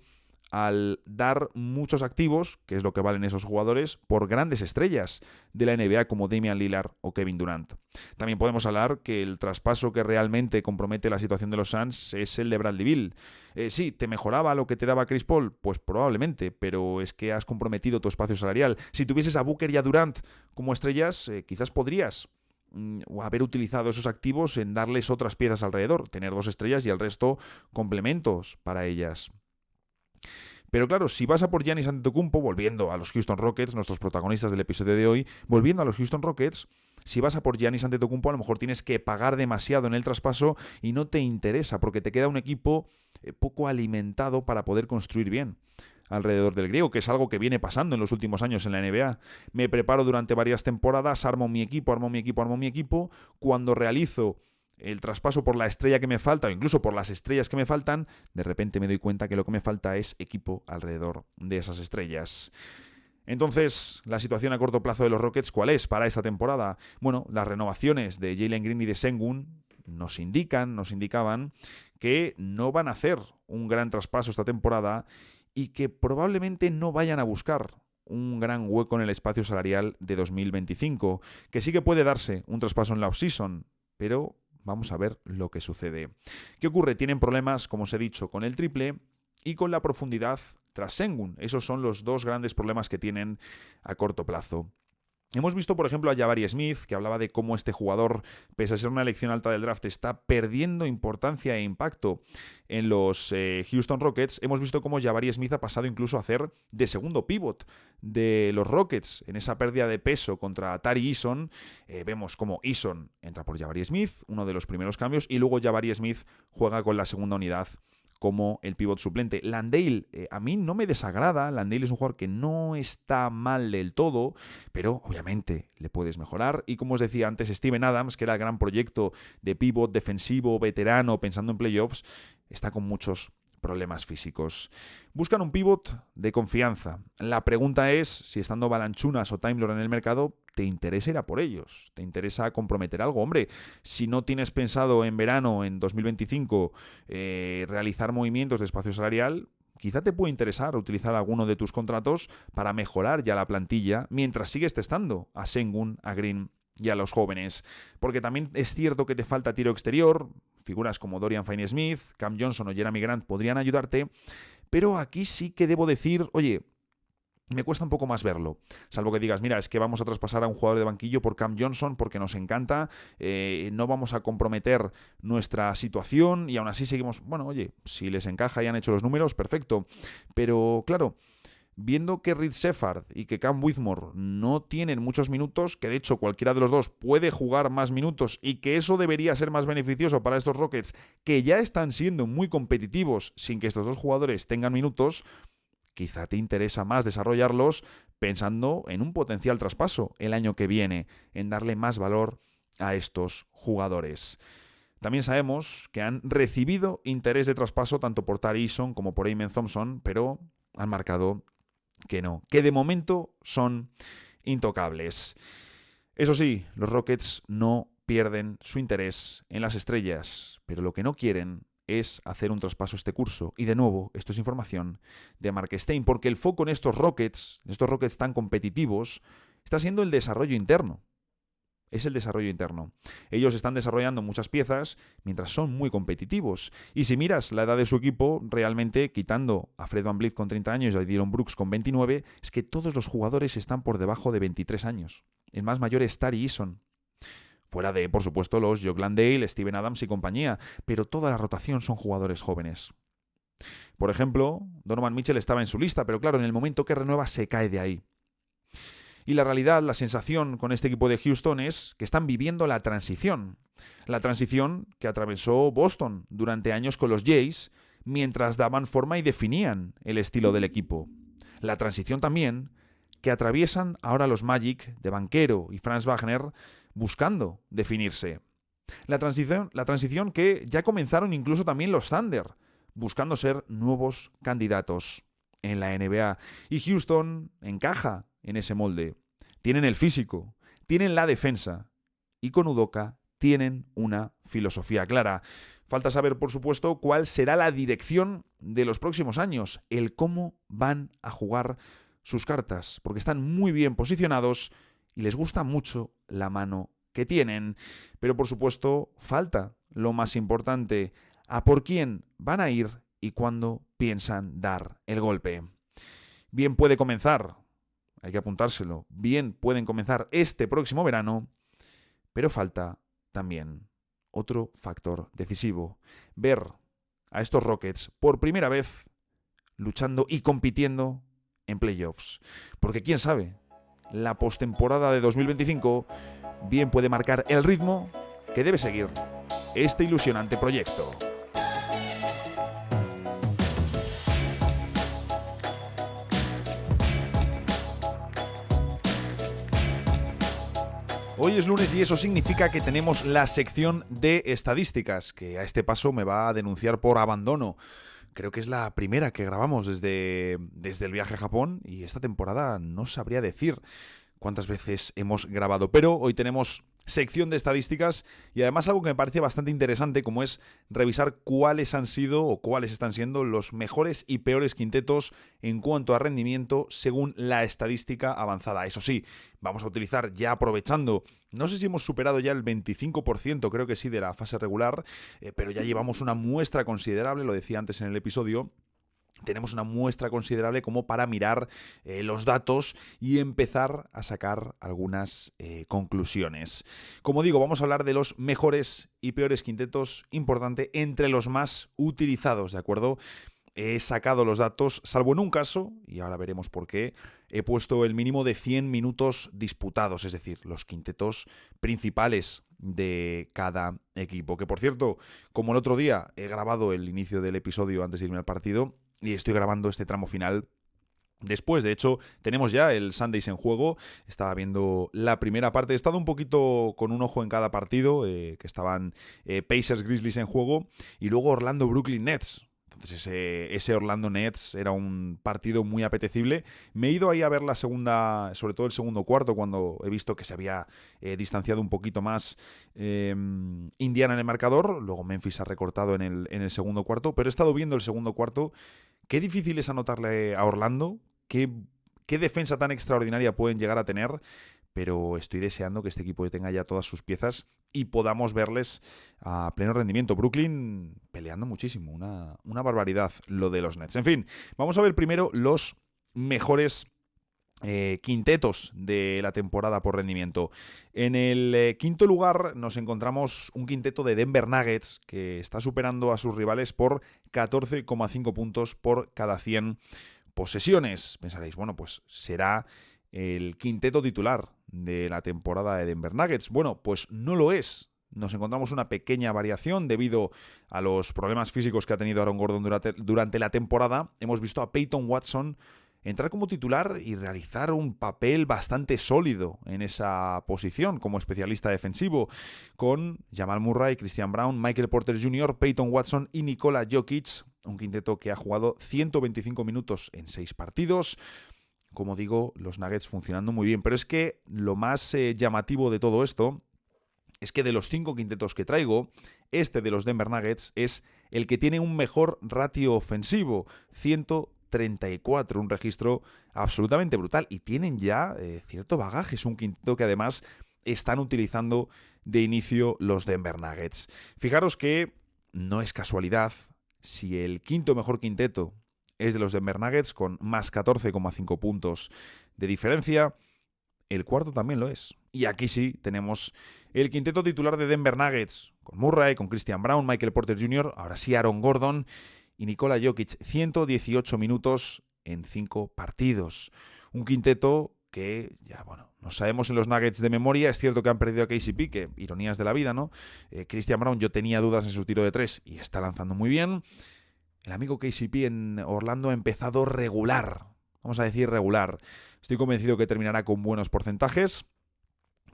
al dar muchos activos, que es lo que valen esos jugadores, por grandes estrellas de la NBA como Damian Lillard o Kevin Durant. También podemos hablar que el traspaso que realmente compromete la situación de los Suns es el de Bradley Beal. Sí, ¿te mejoraba lo que te daba Chris Paul? Pues probablemente, pero es que has comprometido tu espacio salarial. Si tuvieses a Booker y a Durant como estrellas, quizás podrías haber utilizado esos activos en darles otras piezas alrededor, tener 2 estrellas y el resto complementos para ellas. Pero claro, si vas a por Giannis Antetokounmpo, volviendo a los Houston Rockets, nuestros protagonistas del episodio de hoy, volviendo a los Houston Rockets, si vas a por Giannis Antetokounmpo, a lo mejor tienes que pagar demasiado en el traspaso y no te interesa porque te queda un equipo poco alimentado para poder construir bien alrededor del griego, que es algo que viene pasando en los últimos años en la NBA. Me preparo durante varias temporadas, armo mi equipo. Cuando realizo el traspaso por la estrella que me falta o incluso por las estrellas que me faltan, de repente me doy cuenta que lo que me falta es equipo alrededor de esas estrellas. Entonces, la situación a corto plazo de los Rockets, ¿cuál es para esta temporada? Bueno, las renovaciones de Jalen Green y de Sengun nos indicaban que no van a hacer un gran traspaso esta temporada y que probablemente no vayan a buscar un gran hueco en el espacio salarial de 2025, que sí que puede darse un traspaso en la offseason, pero vamos a ver lo que sucede. ¿Qué ocurre? Tienen problemas, como os he dicho, con el triple y con la profundidad tras Sengun. Esos son los 2 grandes problemas que tienen a corto plazo. Hemos visto, por ejemplo, a Jabari Smith, que hablaba de cómo este jugador, pese a ser una elección alta del draft, está perdiendo importancia e impacto en los Houston Rockets. Hemos visto cómo Jabari Smith ha pasado incluso a hacer de segundo pívot de los Rockets en esa pérdida de peso contra Tari Eason. Vemos cómo Eason entra por Jabari Smith, uno de los primeros cambios, y luego Jabari Smith juega con la segunda unidad como el pívot suplente. Landale, a mí no me desagrada. Landale es un jugador que no está mal del todo, pero obviamente le puedes mejorar. Y como os decía antes, Steven Adams, que era el gran proyecto de pívot defensivo, veterano, pensando en playoffs, está con muchos problemas físicos. Buscan un pívot de confianza. La pregunta es si estando Balanchunas o Time Lord en el mercado, ¿te interesa ir a por ellos? ¿Te interesa comprometer algo? Hombre, si no tienes pensado en verano, en 2025, realizar movimientos de espacio salarial, quizá te puede interesar utilizar alguno de tus contratos para mejorar ya la plantilla mientras sigues testando a Sengun, a Green y a los jóvenes. Porque también es cierto que te falta tiro exterior. Figuras como Dorian Finney-Smith, Cam Johnson o Jeremy Grant podrían ayudarte, pero aquí sí que debo decir, oye, me cuesta un poco más verlo, salvo que digas, mira, es que vamos a traspasar a un jugador de banquillo por Cam Johnson porque nos encanta, no vamos a comprometer nuestra situación y aún así seguimos, bueno, oye, si les encaja y han hecho los números, perfecto, pero claro, viendo que Reed Sheppard y que Cam Whitmore no tienen muchos minutos, que de hecho cualquiera de los dos puede jugar más minutos y que eso debería ser más beneficioso para estos Rockets, que ya están siendo muy competitivos sin que estos dos jugadores tengan minutos, quizá te interesa más desarrollarlos pensando en un potencial traspaso el año que viene, en darle más valor a estos jugadores. También sabemos que han recibido interés de traspaso tanto por Tari Eason como por Amen Thompson, pero han marcado que no, que de momento son intocables. Eso sí, los Rockets no pierden su interés en las estrellas, pero lo que no quieren es hacer un traspaso este curso. Y de nuevo, esto es información de Mark Stein, porque el foco en estos Rockets tan competitivos, está siendo el desarrollo interno. Es el desarrollo interno. Ellos están desarrollando muchas piezas mientras son muy competitivos. Y si miras la edad de su equipo, realmente, quitando a Fred VanVleet con 30 años y a Dillon Brooks con 29, es que todos los jugadores están por debajo de 23 años. El más mayor es Tari Eason. Fuera de, por supuesto, los Jock Landale, Steven Adams y compañía. Pero toda la rotación son jugadores jóvenes. Por ejemplo, Donovan Mitchell estaba en su lista, pero claro, en el momento que renueva se cae de ahí. Y la realidad, la sensación con este equipo de Houston es que están viviendo la transición. La transición que atravesó Boston durante años con los Jays, mientras daban forma y definían el estilo del equipo. La transición también que atraviesan ahora los Magic de Banchero y Franz Wagner buscando definirse. La transición que ya comenzaron incluso también los Thunder, buscando ser nuevos candidatos en la NBA. Y Houston encaja en ese molde. Tienen el físico, tienen la defensa y con Udoka tienen una filosofía clara. Falta saber, por supuesto, cuál será la dirección de los próximos años, el cómo van a jugar sus cartas, porque están muy bien posicionados y les gusta mucho la mano que tienen. Pero, por supuesto, falta lo más importante, a por quién van a ir y cuándo piensan dar el golpe. Bien puede comenzar, hay que apuntárselo, bien pueden comenzar este próximo verano, pero falta también otro factor decisivo, ver a estos Rockets por primera vez luchando y compitiendo en playoffs. Porque quién sabe, la postemporada de 2025 bien puede marcar el ritmo que debe seguir este ilusionante proyecto. Hoy es lunes y eso significa que tenemos la sección de estadísticas, que a este paso me va a denunciar por abandono. Creo que es la primera que grabamos desde el viaje a Japón y esta temporada no sabría decir cuántas veces hemos grabado, pero hoy tenemos sección de estadísticas y además algo que me parece bastante interesante, como es revisar cuáles han sido o cuáles están siendo los mejores y peores quintetos en cuanto a rendimiento según la estadística avanzada. Eso sí, vamos a utilizar, ya aprovechando, no sé si hemos superado ya el 25%, creo que sí, de la fase regular, pero ya llevamos una muestra considerable, lo decía antes en el episodio. Tenemos una muestra considerable como para mirar los datos y empezar a sacar algunas conclusiones. Como digo, vamos a hablar de los mejores y peores quintetos, importante, entre los más utilizados, ¿de acuerdo? He sacado los datos, salvo en un caso, y ahora veremos por qué, he puesto el mínimo de 100 minutos disputados, es decir, los quintetos principales de cada equipo. Que por cierto, como el otro día he grabado el inicio del episodio antes de irme al partido, y estoy grabando este tramo final después. De hecho, tenemos ya el Sundays en juego. Estaba viendo la primera parte. He estado un poquito con un ojo en cada partido, que estaban Pacers Grizzlies en juego, y luego Orlando Brooklyn Nets. Entonces ese Orlando Nets era un partido muy apetecible. Me he ido ahí a ver la segunda, sobre todo el segundo cuarto, cuando he visto que se había distanciado un poquito más Indiana en el marcador. Luego Memphis ha recortado en el segundo cuarto, pero he estado viendo el segundo cuarto. Qué difícil es anotarle a Orlando, qué defensa tan extraordinaria pueden llegar a tener, pero estoy deseando que este equipo tenga ya todas sus piezas y podamos verles a pleno rendimiento. Brooklyn peleando muchísimo, una barbaridad lo de los Nets. En fin, vamos a ver primero los mejores quintetos de la temporada por rendimiento. En el quinto lugar nos encontramos un quinteto de Denver Nuggets que está superando a sus rivales por 14,5 puntos por cada 100 posesiones. Pensaréis, bueno, pues será el quinteto titular de la temporada de Denver Nuggets. Bueno, pues no lo es. Nos encontramos una pequeña variación debido a los problemas físicos que ha tenido Aaron Gordon durante la temporada. Hemos visto a Peyton Watson entrar como titular y realizar un papel bastante sólido en esa posición como especialista defensivo, con Jamal Murray, Christian Braun, Michael Porter Jr., Peyton Watson y Nikola Jokic, un quinteto que ha jugado 125 minutos en 6 partidos. Como digo, los Nuggets funcionando muy bien, pero es que lo más llamativo de todo esto es que de los 5 quintetos que traigo, este de los Denver Nuggets es el que tiene un mejor ratio ofensivo, 134, un registro absolutamente brutal. Y tienen ya cierto bagaje, es un quinteto que además están utilizando de inicio los Denver Nuggets. Fijaros que no es casualidad si el quinto mejor quinteto es de los Denver Nuggets con más 14,5 puntos de diferencia. El cuarto también lo es. Y aquí sí tenemos el quinteto titular de Denver Nuggets, con Murray, con Christian Braun, Michael Porter Jr., ahora sí Aaron Gordon y Nikola Jokic. 118 minutos en 5 partidos. Un quinteto que ya, bueno, no sabemos en los Nuggets de memoria. Es cierto que han perdido a KCP, que ironías de la vida, ¿no? Christian Braun, yo tenía dudas en su tiro de 3 y está lanzando muy bien. El amigo KCP en Orlando ha empezado regular. Vamos a decir regular. Estoy convencido que terminará con buenos porcentajes,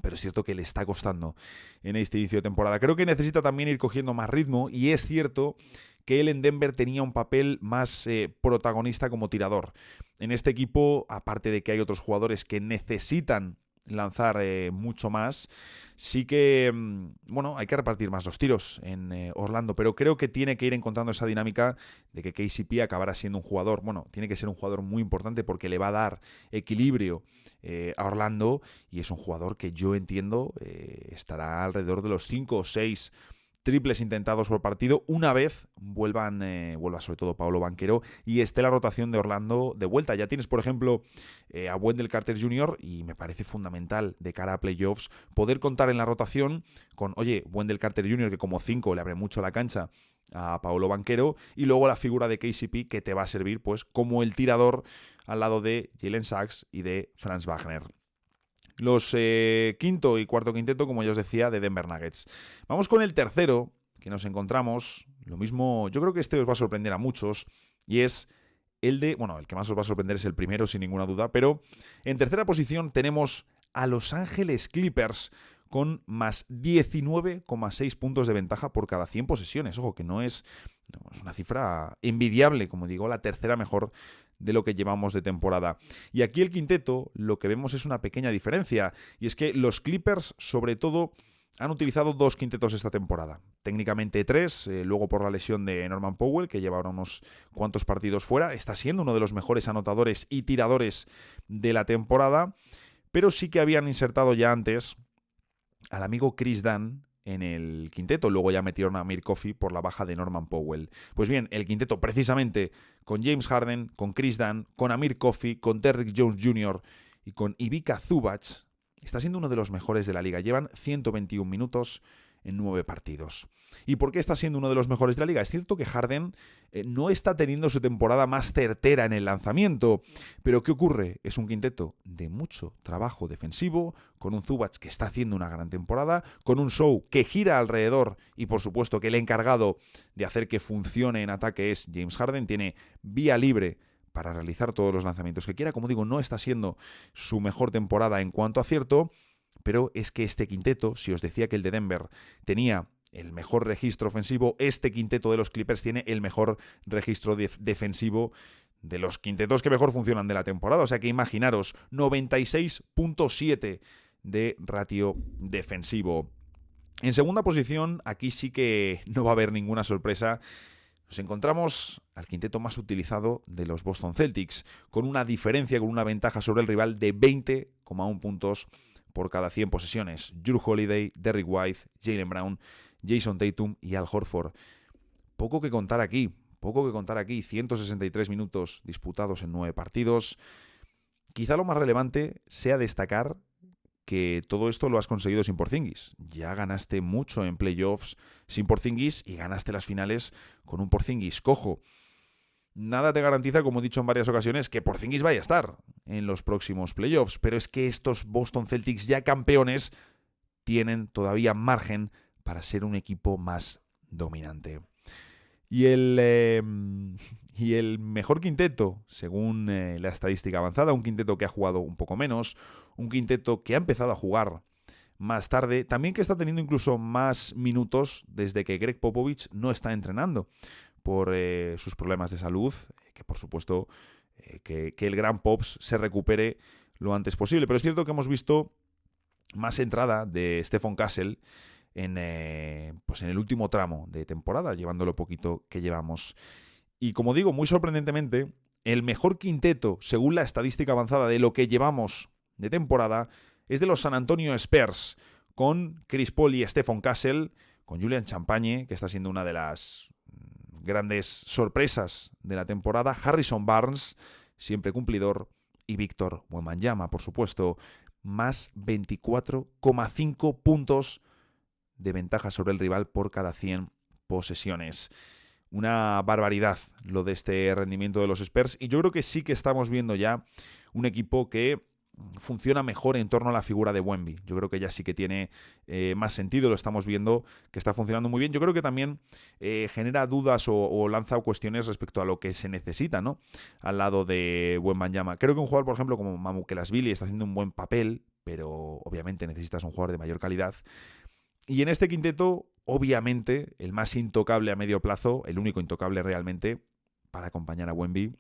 pero es cierto que le está costando en este inicio de temporada. Creo que necesita también ir cogiendo más ritmo, y es cierto que él en Denver tenía un papel más protagonista como tirador. En este equipo, aparte de que hay otros jugadores que necesitan lanzar mucho más, sí que, bueno, hay que repartir más los tiros en Orlando, pero creo que tiene que ir encontrando esa dinámica de que KCP acabará siendo un jugador, bueno, tiene que ser un jugador muy importante porque le va a dar equilibrio a Orlando, y es un jugador que yo entiendo estará alrededor de los 5 o 6 triples intentados por partido una vez vuelva sobre todo Paolo Banchero y esté la rotación de Orlando de vuelta. Ya tienes, por ejemplo, a Wendell Carter Jr. y me parece fundamental de cara a playoffs poder contar en la rotación con, Wendell Carter Jr., que como 5 le abre mucho la cancha a Paolo Banchero, y luego la figura de KCP, que te va a servir pues como el tirador al lado de Jalen Sachs y de Franz Wagner. Los quinto y cuarto quinteto, como ya os decía, de Denver Nuggets. Vamos con el tercero, que nos encontramos. Lo mismo, yo creo que este os va a sorprender a muchos, y es el que más os va a sorprender es el primero, sin ninguna duda, pero en tercera posición tenemos a Los Ángeles Clippers con más 19,6 puntos de ventaja por cada 100 posesiones. Ojo, que no es una cifra envidiable, como digo, la tercera mejor de lo que llevamos de temporada. Y aquí el quinteto, lo que vemos es una pequeña diferencia, y es que los Clippers, sobre todo, han utilizado 2 quintetos esta temporada. Técnicamente 3, luego por la lesión de Norman Powell, que lleva ahora unos cuantos partidos fuera. Está siendo uno de los mejores anotadores y tiradores de la temporada, pero sí que habían insertado ya antes al amigo Chris Dunn en el quinteto. Luego ya metieron a Amir Coffey por la baja de Norman Powell. Pues bien, el quinteto precisamente con James Harden, con Chris Dunn, con Amir Coffey, con Derrick Jones Jr. y con Ivica Zubac está siendo uno de los mejores de la liga. Llevan 121 minutos en 9 partidos. ¿Y por qué está siendo uno de los mejores de la liga? Es cierto que Harden no está teniendo su temporada más certera en el lanzamiento, pero ¿qué ocurre? Es un quinteto de mucho trabajo defensivo, con un Zubac que está haciendo una gran temporada, con un Show que gira alrededor, y por supuesto que el encargado de hacer que funcione en ataque es James Harden. Tiene vía libre para realizar todos los lanzamientos que quiera. Como digo, no está siendo su mejor temporada en cuanto a acierto, pero es que este quinteto, si os decía que el de Denver tenía el mejor registro ofensivo, este quinteto de los Clippers tiene el mejor registro defensivo de los quintetos que mejor funcionan de la temporada. O sea que imaginaros, 96.7 de ratio defensivo. En segunda posición, aquí sí que no va a haber ninguna sorpresa. Nos encontramos al quinteto más utilizado de los Boston Celtics, con una diferencia, con una ventaja sobre el rival de 20,1 puntos por cada 100 posesiones. Jrue Holiday, Derrick White, Jaylen Brown, Jason Tatum y Al Horford. Poco que contar aquí. 163 minutos disputados en 9 partidos. Quizá lo más relevante sea destacar que todo esto lo has conseguido sin Porzingis. Ya ganaste mucho en playoffs sin Porzingis y ganaste las finales con un Porzingis cojo. nada te garantiza, como he dicho en varias ocasiones, que Porzingis vaya a estar en los próximos playoffs. Pero es que estos Boston Celtics ya campeones tienen todavía margen para ser un equipo más dominante. Y el mejor quinteto, según la estadística avanzada, un quinteto que ha jugado un poco menos, un quinteto que ha empezado a jugar más tarde, también que está teniendo incluso más minutos desde que Greg Popovich no está entrenando por sus problemas de salud, que por supuesto que el gran Pops se recupere lo antes posible. Pero es cierto que hemos visto más entrada de Stephon Castle en el último tramo de temporada, llevando lo poquito que llevamos. Y como digo, muy sorprendentemente, el mejor quinteto, según la estadística avanzada de lo que llevamos de temporada, es de los San Antonio Spurs, con Chris Paul y Stephon Castle, con Julian Champagne, que está siendo una de las grandes sorpresas de la temporada, Harrison Barnes, siempre cumplidor, y Víctor Wembanyama, por supuesto, más 24,5 puntos de ventaja sobre el rival por cada 100 posesiones. Una barbaridad lo de este rendimiento de los Spurs, y yo creo que sí que estamos viendo ya un equipo que funciona mejor en torno a la figura de Wemby. Yo creo que ya sí que tiene más sentido, lo estamos viendo que está funcionando muy bien. Yo creo que también genera dudas o lanza cuestiones respecto a lo que se necesita, ¿no?, al lado de Wembanyama. Creo que un jugador, por ejemplo, como Mamukelashvili está haciendo un buen papel, pero obviamente necesitas un jugador de mayor calidad. Y en este quinteto, obviamente, el más intocable a medio plazo, el único intocable realmente para acompañar a Wemby,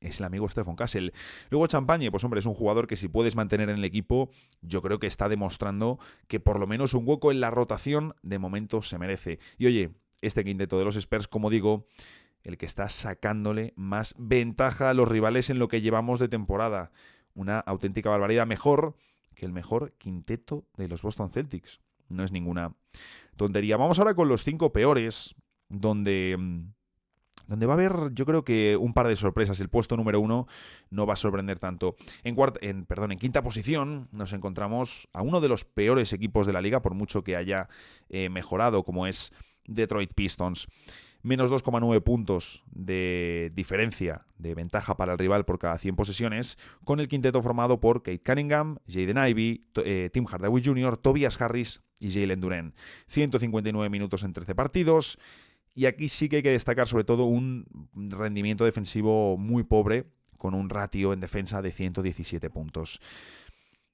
es el amigo Stephon Castle. Luego Champagne, pues hombre, es un jugador que si puedes mantener en el equipo, yo creo que está demostrando que por lo menos un hueco en la rotación de momento se merece. Y oye, este quinteto de los Spurs, como digo, el que está sacándole más ventaja a los rivales en lo que llevamos de temporada. Una auténtica barbaridad, mejor que el mejor quinteto de los Boston Celtics. No es ninguna tontería. Vamos ahora con los 5 peores, donde va a haber, yo creo que un par de sorpresas. El puesto número 1 no va a sorprender tanto. En quinta posición nos encontramos a uno de los peores equipos de la liga, por mucho que haya mejorado, como es Detroit Pistons. Menos 2,9 puntos de diferencia, de ventaja para el rival por cada 100 posesiones, con el quinteto formado por Cade Cunningham, Jaden Ivey, Tim Hardaway Jr., Tobias Harris y Jalen Duren. 159 minutos en 13 partidos. Y aquí sí que hay que destacar sobre todo un rendimiento defensivo muy pobre, con un ratio en defensa de 117 puntos.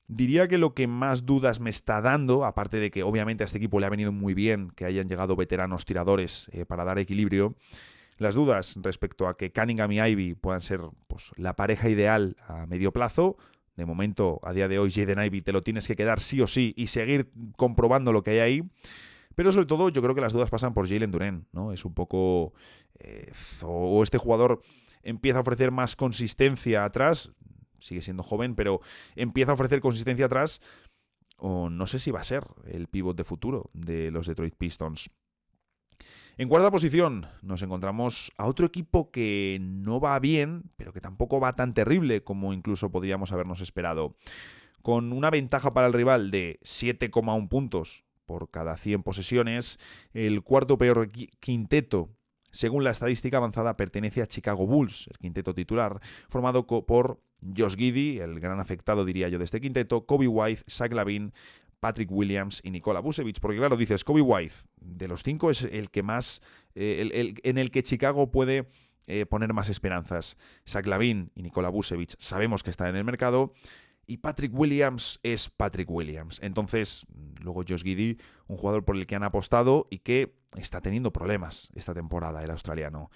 Diría que lo que más dudas me está dando, aparte de que obviamente a este equipo le ha venido muy bien que hayan llegado veteranos tiradores para dar equilibrio, las dudas respecto a que Cunningham y Ivey puedan ser pues, la pareja ideal a medio plazo. De momento, a día de hoy, Jaden Ivey te lo tienes que quedar sí o sí y seguir comprobando lo que hay ahí. Pero sobre todo yo creo que las dudas pasan por Jalen Duren, ¿no? Es un poco... o este jugador empieza a ofrecer más consistencia atrás, sigue siendo joven, pero empieza a ofrecer consistencia atrás, o no sé si va a ser el pívot de futuro de los Detroit Pistons. En cuarta posición nos encontramos a otro equipo que no va bien, pero que tampoco va tan terrible como incluso podríamos habernos esperado. Con una ventaja para el rival de 7,1 puntos por cada 100 posesiones, el cuarto peor quinteto, según la estadística avanzada, pertenece a Chicago Bulls, el quinteto titular, formado por Josh Giddey, el gran afectado, diría yo, de este quinteto, Coby White, Zach LaVine, Patrick Williams y Nikola Vucevic. Porque claro, dices, Coby White, de los 5 es el que más, en el que Chicago puede poner más esperanzas. Zach LaVine y Nikola Vucevic sabemos que están en el mercado, y Patrick Williams es Patrick Williams. Entonces, luego Josh Giddey, un jugador por el que han apostado y que está teniendo problemas esta temporada, el australiano.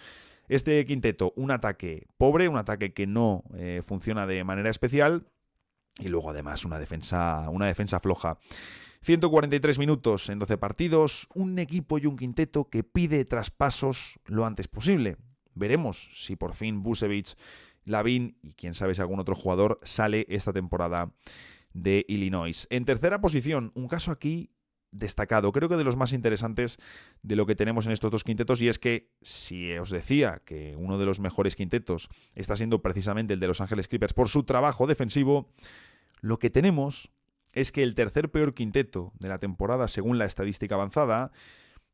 Este quinteto, un ataque pobre, un ataque que no funciona de manera especial, y luego además una defensa floja. 143 minutos en 12 partidos, un equipo y un quinteto que pide traspasos lo antes posible. Veremos si por fin Vucevic, LaVine y quién sabe si algún otro jugador sale esta temporada de Illinois. En tercera posición, un caso aquí destacado, creo que de los más interesantes de lo que tenemos en estos dos quintetos, y es que si os decía que uno de los mejores quintetos está siendo precisamente el de Los Ángeles Clippers por su trabajo defensivo, lo que tenemos es que el tercer peor quinteto de la temporada, según la estadística avanzada,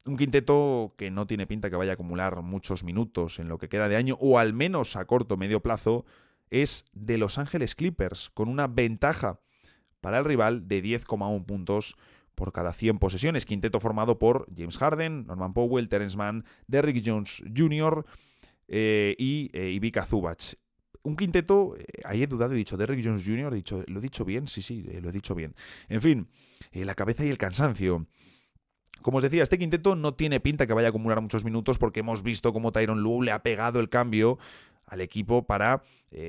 Un quinteto que no tiene pinta que vaya a acumular muchos minutos en lo que queda de año, o al menos a corto o medio plazo, es de Los Ángeles Clippers, con una ventaja para el rival de 10,1 puntos por cada 100 posesiones. Quinteto formado por James Harden, Norman Powell, Terence Mann, Derrick Jones Jr. Y Ivica Zubac. Un quinteto, ahí he dudado, he dicho Derrick Jones Jr., ¿lo he dicho bien? Sí, lo he dicho bien. En fin, la cabeza y el cansancio. Como os decía, este quinteto no tiene pinta que vaya a acumular muchos minutos porque hemos visto cómo Tyronn Lue le ha pegado el cambio al equipo para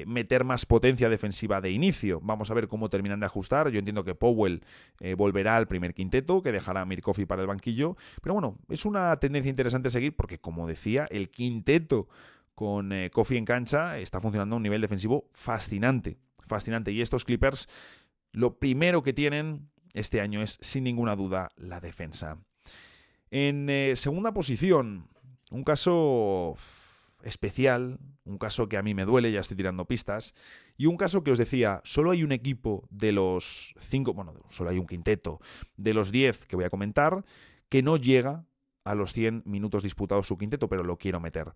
meter más potencia defensiva de inicio. Vamos a ver cómo terminan de ajustar. Yo entiendo que Powell volverá al primer quinteto, que dejará a Amir Coffey para el banquillo. Pero bueno, es una tendencia interesante a seguir porque, como decía, el quinteto con Coffey en cancha está funcionando a un nivel defensivo fascinante. Fascinante. Y estos Clippers, lo primero que tienen este año es, sin ninguna duda, la defensa. En segunda posición, un caso especial, un caso que a mí me duele, ya estoy tirando pistas, y un caso que os decía, solo hay un equipo de los 5, solo hay un quinteto de los 10 que voy a comentar, que no llega a los 100 minutos disputados su quinteto, pero lo quiero meter.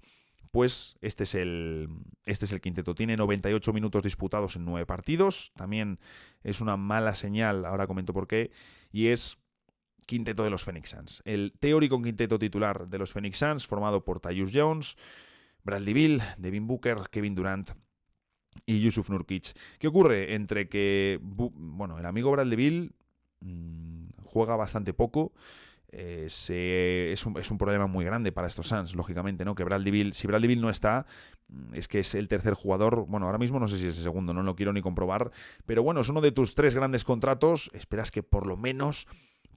Pues este es el quinteto. Tiene 98 minutos disputados en 9 partidos, también es una mala señal, ahora comento por qué, y es quinteto de los Phoenix Suns. El teórico quinteto titular de los Phoenix Suns, formado por Tyus Jones, Bradley Beal, Devin Booker, Kevin Durant y Jusuf Nurkic. ¿Qué ocurre? Entre que el amigo Bradley Beal juega bastante poco. Es un problema muy grande para estos Suns, lógicamente, ¿no? Que si Bradley Beal no está, es que es el tercer jugador. Bueno, ahora mismo no sé si es el segundo, no lo quiero ni comprobar, pero bueno, es uno de tus 3 grandes contratos. Esperas que por lo menos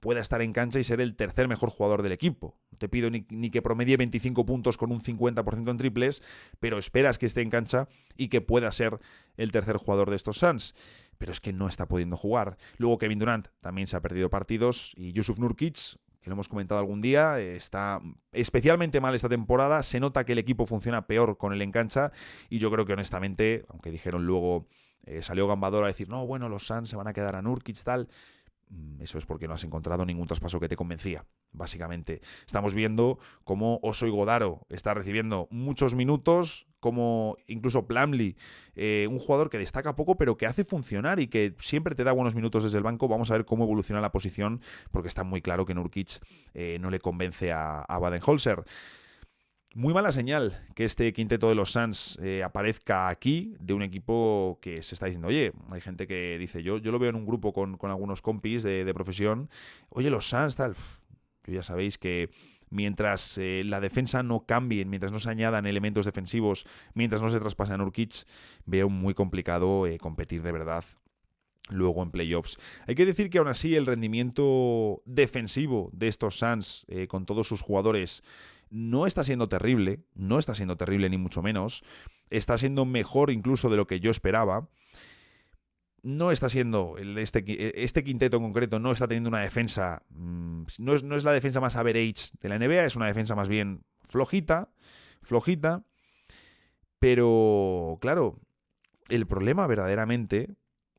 pueda estar en cancha y ser el tercer mejor jugador del equipo. No te pido ni que promedie 25 puntos con un 50% en triples, pero esperas que esté en cancha y que pueda ser el tercer jugador de estos Suns. Pero es que no está pudiendo jugar. Luego Kevin Durant también se ha perdido partidos y Jusuf Nurkic, que lo hemos comentado algún día, está especialmente mal esta temporada. Se nota que el equipo funciona peor con él en cancha y yo creo que honestamente, aunque dijeron luego, salió Gambador a decir, no, bueno, los Suns se van a quedar a Nurkic, tal. Eso es porque no has encontrado ningún traspaso que te convencía. Básicamente, estamos viendo cómo Oso Ighodaro está recibiendo muchos minutos, como incluso Plumlee, un jugador que destaca poco, pero que hace funcionar y que siempre te da buenos minutos desde el banco. Vamos a ver cómo evoluciona la posición, porque está muy claro que Nurkic no le convence a Budenholzer. Muy mala señal que este quinteto de los Suns aparezca aquí, de un equipo que se está diciendo, oye, hay gente que dice, yo lo veo en un grupo con algunos compis de profesión, oye, los Suns, tal. Ya sabéis que mientras la defensa no cambie, mientras no se añadan elementos defensivos, mientras no se traspase a Nurkic, veo muy complicado competir de verdad luego en playoffs. Hay que decir que aún así el rendimiento defensivo de estos Suns con todos sus jugadores no está siendo terrible ni mucho menos, está siendo mejor incluso de lo que yo esperaba. No está siendo, este quinteto en concreto no está teniendo una defensa, no es la defensa más average de la NBA, es una defensa más bien flojita, pero claro, el problema verdaderamente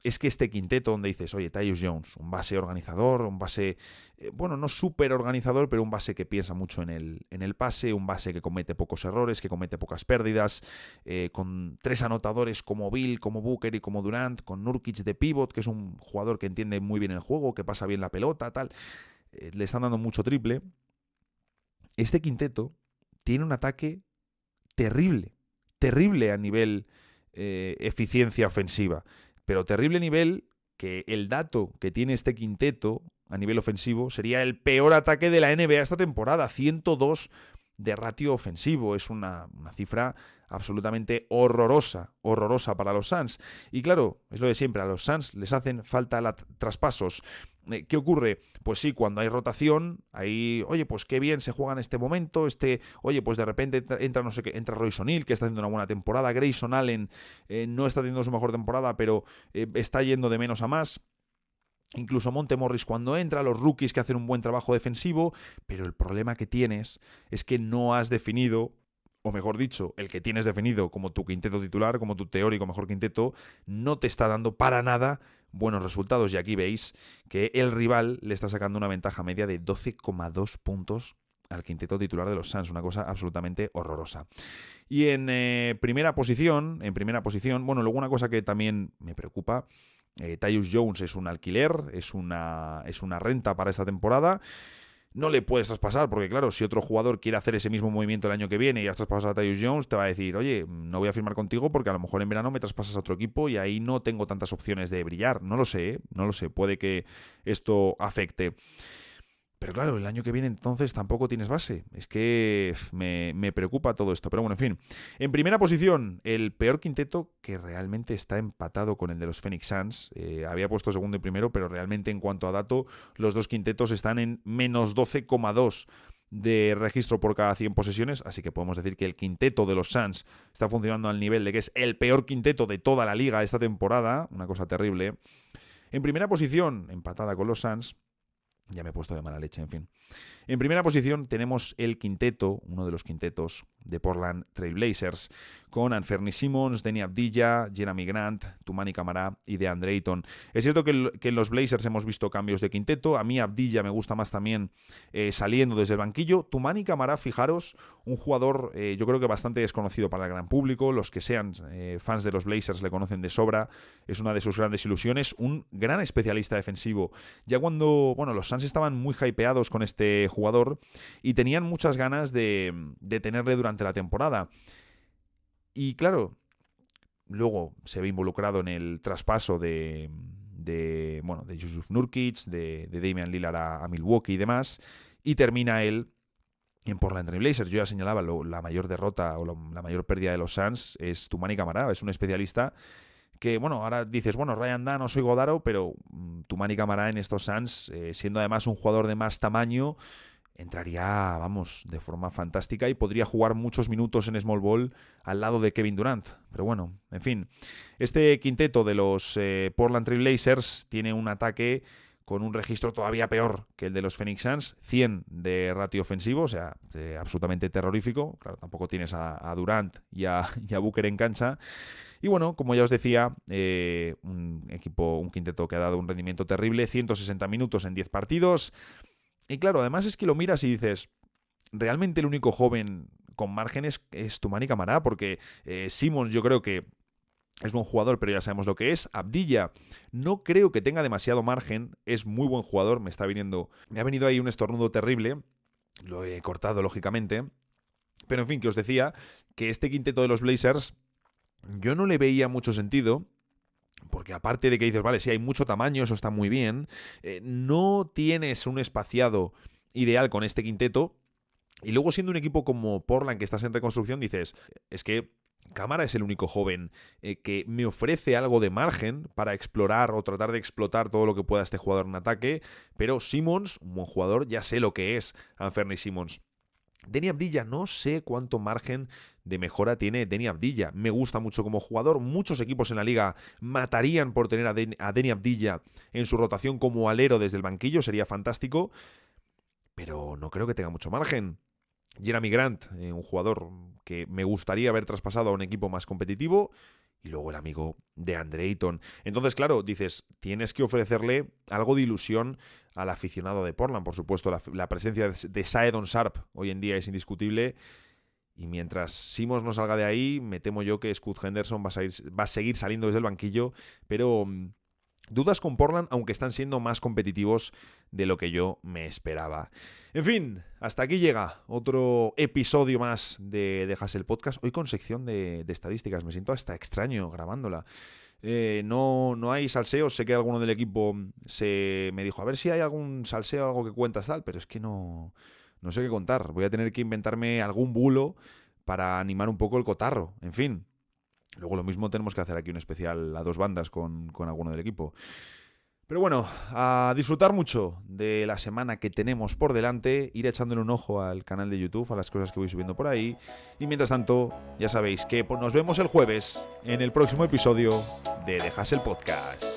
es que este quinteto donde dices, oye, Tyus Jones, un base organizador, un base, no súper organizador, pero un base que piensa mucho en el pase, un base que comete pocos errores, que comete pocas pérdidas, con 3 anotadores como Bill, como Booker y como Durant, con Nurkic de pivot, que es un jugador que entiende muy bien el juego, que pasa bien la pelota, tal, le están dando mucho triple. Este quinteto tiene un ataque terrible a nivel eficiencia ofensiva. Pero terrible nivel que el dato que tiene este quinteto a nivel ofensivo sería el peor ataque de la NBA esta temporada. 102 de ratio ofensivo. Es una cifra absolutamente horrorosa para los Suns. Y claro, es lo de siempre, a los Suns les hacen falta traspasos. ¿Qué ocurre? Pues sí, cuando hay rotación, ahí, oye, pues qué bien se juega en este momento, oye, pues de repente entra Royce O'Neal, que está haciendo una buena temporada, Grayson Allen no está teniendo su mejor temporada, pero está yendo de menos a más. Incluso Monte Morris cuando entra, los rookies que hacen un buen trabajo defensivo, pero el problema que tienes es que no has definido, o mejor dicho, el que tienes definido como tu quinteto titular, como tu teórico mejor quinteto, no te está dando para nada buenos resultados. Y aquí veis que el rival le está sacando una ventaja media de 12,2 puntos al quinteto titular de los Suns, una cosa absolutamente horrorosa. Y en primera posición, bueno, luego una cosa que también me preocupa, Tyus Jones es un alquiler, es una renta para esta temporada. No le puedes traspasar, porque claro, si otro jugador quiere hacer ese mismo movimiento el año que viene y has traspasado a Tyus Jones, te va a decir, oye, no voy a firmar contigo porque a lo mejor en verano me traspasas a otro equipo y ahí no tengo tantas opciones de brillar. No lo sé, puede que esto afecte. Pero claro, el año que viene entonces tampoco tienes base. Es que me preocupa todo esto. Pero bueno, en fin. En primera posición, el peor quinteto, que realmente está empatado con el de los Phoenix Suns. Había puesto segundo y primero, pero realmente en cuanto a dato, los dos quintetos están en menos 12,2 de registro por cada 100 posesiones. Así que podemos decir que el quinteto de los Suns está funcionando al nivel de que es el peor quinteto de toda la liga esta temporada. Una cosa terrible. En primera posición, empatada con los Suns. Ya me he puesto de mala leche, en fin. En primera posición tenemos el quinteto, uno de los quintetos de Portland Trail Blazers, con Anthony Simons, Deni Avdija, Jerami Grant, Toumani Camara y DeAndre Ayton. Es cierto que en los Blazers hemos visto cambios de quinteto. A mí Avdija me gusta más también saliendo desde el banquillo. Toumani Camara, fijaros, un jugador yo creo que bastante desconocido para el gran público. Los que sean fans de los Blazers le conocen de sobra. Es una de sus grandes ilusiones. Un gran especialista defensivo. Ya cuando, bueno, los Suns estaban muy hypeados con este jugador y tenían muchas ganas de tenerle durante la temporada. Y claro, luego se ve involucrado en el traspaso de Jusuf Nurkic, de Damian Lillard a Milwaukee y demás, y termina él en Portland Trail Blazers. Yo ya señalaba la mayor derrota o la mayor pérdida de los Suns es Toumani Camara, es un especialista que, bueno, ahora dices, bueno, Ryan Dunn o soy Godaro, pero Toumani Camara en estos Suns, siendo además un jugador de más tamaño, entraría, vamos, de forma fantástica y podría jugar muchos minutos en Small Ball al lado de Kevin Durant. Pero bueno, en fin, este quinteto de los Portland Trail Blazers tiene un ataque con un registro todavía peor que el de los Phoenix Suns, 100 de ratio ofensivo, o sea, absolutamente terrorífico. Claro, tampoco tienes a Durant y a Booker en cancha. Y bueno, como ya os decía, un quinteto que ha dado un rendimiento terrible, 160 minutos en 10 partidos. Y claro, además es que lo miras y dices, realmente el único joven con márgenes es Toumani Camara, porque Simons yo creo que es buen jugador, pero ya sabemos lo que es. Avdija no creo que tenga demasiado margen, es muy buen jugador, me ha venido ahí un estornudo terrible, lo he cortado lógicamente, pero en fin, que os decía que este quinteto de los Blazers yo no le veía mucho sentido. Porque aparte de que dices, vale, sí hay mucho tamaño, eso está muy bien, no tienes un espaciado ideal con este quinteto. Y luego siendo un equipo como Portland, que estás en reconstrucción, dices, es que Camara es el único joven que me ofrece algo de margen para explorar o tratar de explotar todo lo que pueda este jugador en ataque. Pero Simons, un buen jugador, ya sé lo que es Anthony Simons. Deni Avdija, no sé cuánto margen de mejora tiene Deni Avdija. Me gusta mucho como jugador. Muchos equipos en la liga matarían por tener a Deni Avdija en su rotación como alero desde el banquillo. Sería fantástico. Pero no creo que tenga mucho margen. Jerami Grant, un jugador que me gustaría haber traspasado a un equipo más competitivo. Y luego el amigo DeAndre Ayton. Entonces, claro, dices, tienes que ofrecerle algo de ilusión al aficionado de Portland. Por supuesto, la presencia de Saedon Sharp hoy en día es indiscutible. Y mientras Simons no salga de ahí, me temo yo que Scoot Henderson va a seguir saliendo desde el banquillo. Pero dudas con Portland, aunque están siendo más competitivos de lo que yo me esperaba. En fin, hasta aquí llega otro episodio más de Hassel Podcast. Hoy con sección de estadísticas. Me siento hasta extraño grabándola. No hay salseos. Sé que alguno del equipo me dijo, a ver si hay algún salseo, algo que cuentas tal, pero es que no sé qué contar. Voy a tener que inventarme algún bulo para animar un poco el cotarro. En fin. Luego lo mismo tenemos que hacer aquí un especial a dos bandas con alguno del equipo. Pero bueno, a disfrutar mucho de la semana que tenemos por delante, ir echándole un ojo al canal de YouTube, a las cosas que voy subiendo por ahí. Y mientras tanto, ya sabéis que nos vemos el jueves en el próximo episodio de The Hassel Podcast.